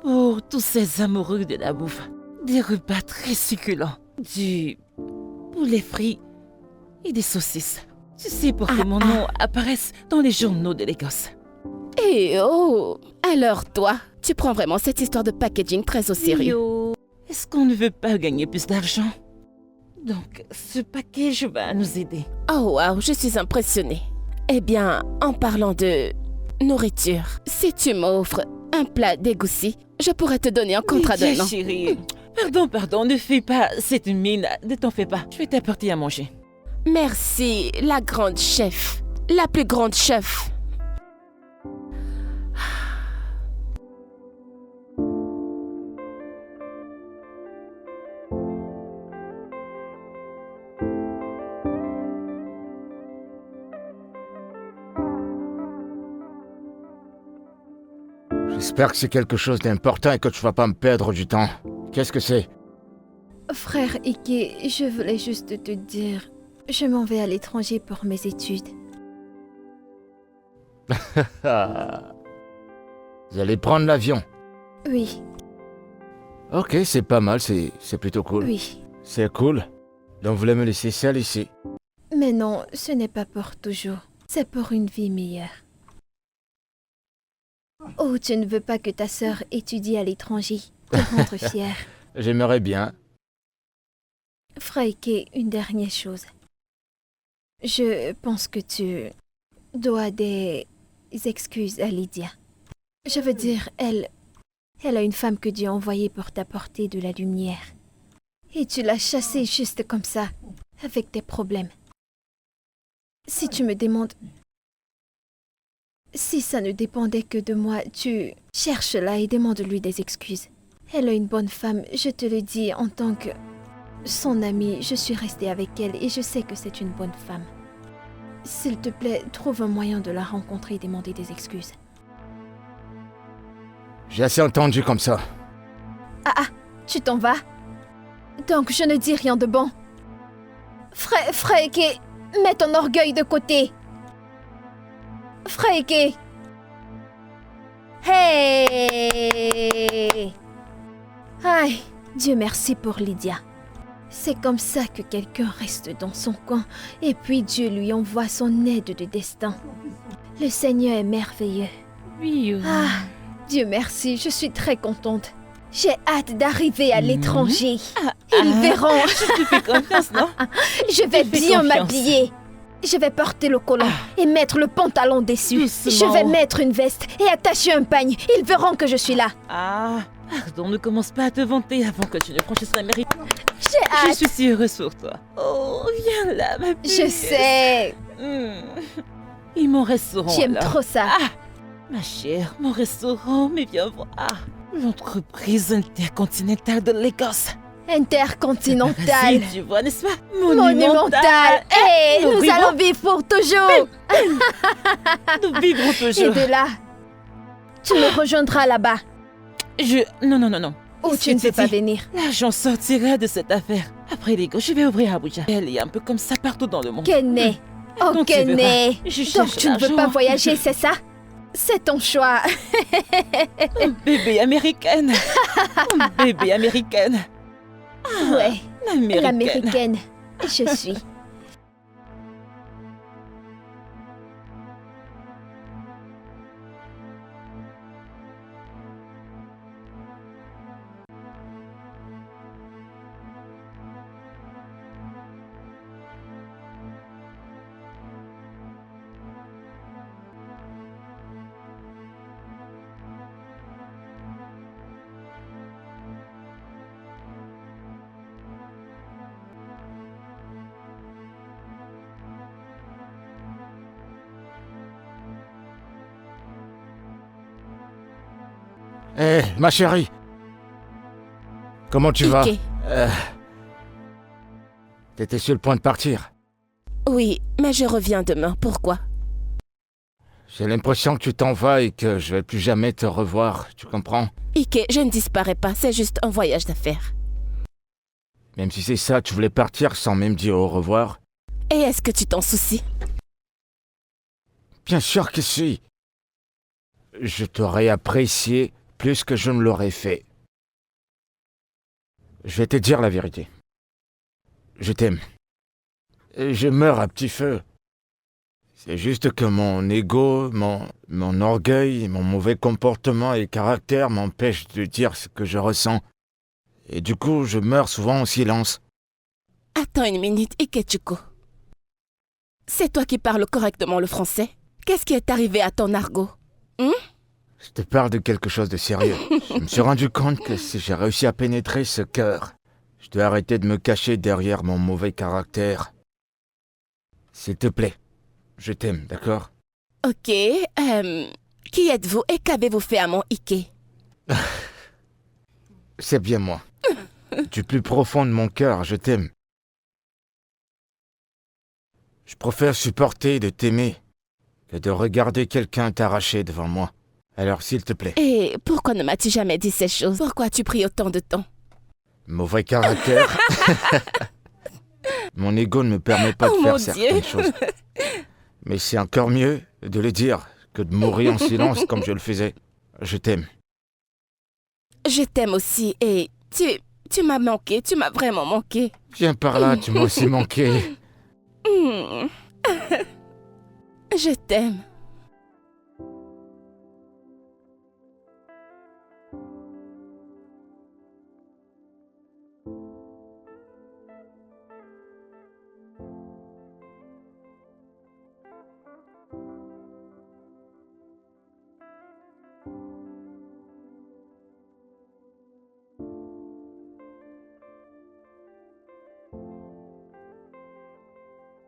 Pour tous ces amoureux de la bouffe. Des repas très succulents. Du poulet frit et des saucisses. Tu sais pour que mon nom apparaisse dans les journaux de l'Écosse. Et oh, alors toi, tu prends vraiment cette histoire de packaging très au sérieux. Yo. Est-ce qu'on ne veut pas gagner plus d'argent? Donc, ce package va nous aider. Oh wow, je suis impressionnée. Eh bien, en parlant de nourriture, si tu m'offres un plat d'égoussi, je pourrais te donner un contrat Lydia, d'un an. chérie. Pardon, ne fais pas cette mine. Ne t'en fais pas. Je vais t'apporter à manger. Merci, la grande chef. La plus grande chef. J'espère que c'est quelque chose d'important et que tu vas pas me perdre du temps. Qu'est-ce que c'est? Frère Ike, je voulais juste te dire, je m'en vais à l'étranger pour mes études. Vous allez prendre l'avion. Oui, Ok, c'est pas mal, c'est plutôt cool. oui. C'est cool. Donc vous voulez me laisser seul ici? Mais non, ce n'est pas pour toujours. C'est pour une vie meilleure. Oh, tu ne veux pas que ta sœur étudie à l'étranger. Te rendre fière. J'aimerais bien. Freike, une dernière chose. Je pense que tu dois des excuses à Lydia. Je veux dire, elle a une femme que Dieu a envoyée pour t'apporter de la lumière. Et tu l'as chassée juste comme ça, avec tes problèmes. Si tu me demandes, si ça ne dépendait que de moi, tu cherches-la et demande-lui des excuses. Elle est une bonne femme, je te le dis en tant que son amie, je suis restée avec elle et je sais que c'est une bonne femme. S'il te plaît, trouve un moyen de la rencontrer et demander des excuses. J'ai assez entendu comme ça. Ah, tu t'en vas? Donc je ne dis rien de bon. Freike, mets ton orgueil de côté. Freike. Hey! Aïe, Dieu merci pour Lydia. C'est comme ça que quelqu'un reste dans son coin et puis Dieu lui envoie son aide de destin. Le Seigneur est merveilleux. Oui. Ah, Dieu merci, je suis très contente. J'ai hâte d'arriver à l'étranger. Ils verront. Je te fais confiance, non? Je vais Je te fais bien confiance. m'habiller. Je vais porter le collant et mettre le pantalon dessus. Doucement. Je vais mettre une veste et attacher un pagne. Ils verront que je suis là. Ah, pardon, ne commence pas à te vanter avant que tu ne franchisses la mairie. J'ai Je hâte. suis si heureuse pour toi. Oh, viens là, ma puce. Je sais. Et mon restaurant, J'aime alors? trop ça. Ah, ma chère, mon restaurant, mais viens voir. L'entreprise intercontinentale de Lagos. Intercontinental. Tu vois, n'est-ce pas? Monumental. Hey, Nous nous vivons- allons vivre pour toujours. Nous vivrons Et toujours. de là, tu me rejoindras là-bas. Non. Ou tu ne peux pas venir. L'argent sortira de cette affaire. Après Lagos, je vais ouvrir Abuja. Elle est un peu comme ça partout dans le monde. Kenne. Oh, Quand tu verras, Kenne. je Donc cherche tu ne veux l'argent. pas voyager, c'est ça? C'est ton choix. Oh, bébé américaine. Oh, bébé américaine. Ouais, L'américaine. l'américaine. Je suis. Hé, ma chérie. Comment tu vas? Ike. T'étais sur le point de partir. Oui, mais je reviens demain. Pourquoi? J'ai l'impression que tu t'en vas et que je vais plus jamais te revoir, tu comprends? Ike, je ne disparais pas, c'est juste un voyage d'affaires. Même si c'est ça, tu voulais partir sans même dire au revoir? Et est-ce que tu t'en soucies? Bien sûr que si. Je t'aurais apprécié plus que je ne l'aurais fait. Je vais te dire la vérité. Je t'aime. Et je meurs à petit feu. C'est juste que mon ego, mon orgueil, mon mauvais comportement et caractère m'empêchent de dire ce que je ressens. Et du coup, je meurs souvent en silence. Attends une minute, Ikechuko. C'est toi qui parles correctement le français? Qu'est-ce qui est arrivé à ton argot? Je te parle de quelque chose de sérieux. Je me suis rendu compte que si j'ai réussi à pénétrer ce cœur, je dois arrêter de me cacher derrière mon mauvais caractère. S'il te plaît, je t'aime, d'accord? Ok, qui êtes-vous et qu'avez-vous fait à mon Ike? C'est bien moi. Du plus profond de mon cœur, je t'aime. Je préfère supporter de t'aimer que de regarder quelqu'un t'arracher devant moi. Alors, s'il te plaît. Et pourquoi ne m'as-tu jamais dit ces choses? Pourquoi as-tu pris autant de temps? Mauvais caractère. Mon ego ne me permet pas Oh, de mon faire certaines Dieu. choses. Mais c'est encore mieux de le dire que de mourir en silence comme je le faisais. Je t'aime. Je t'aime aussi et tu m'as manqué, tu m'as vraiment manqué. Viens par là, tu m'as aussi manqué. Je t'aime.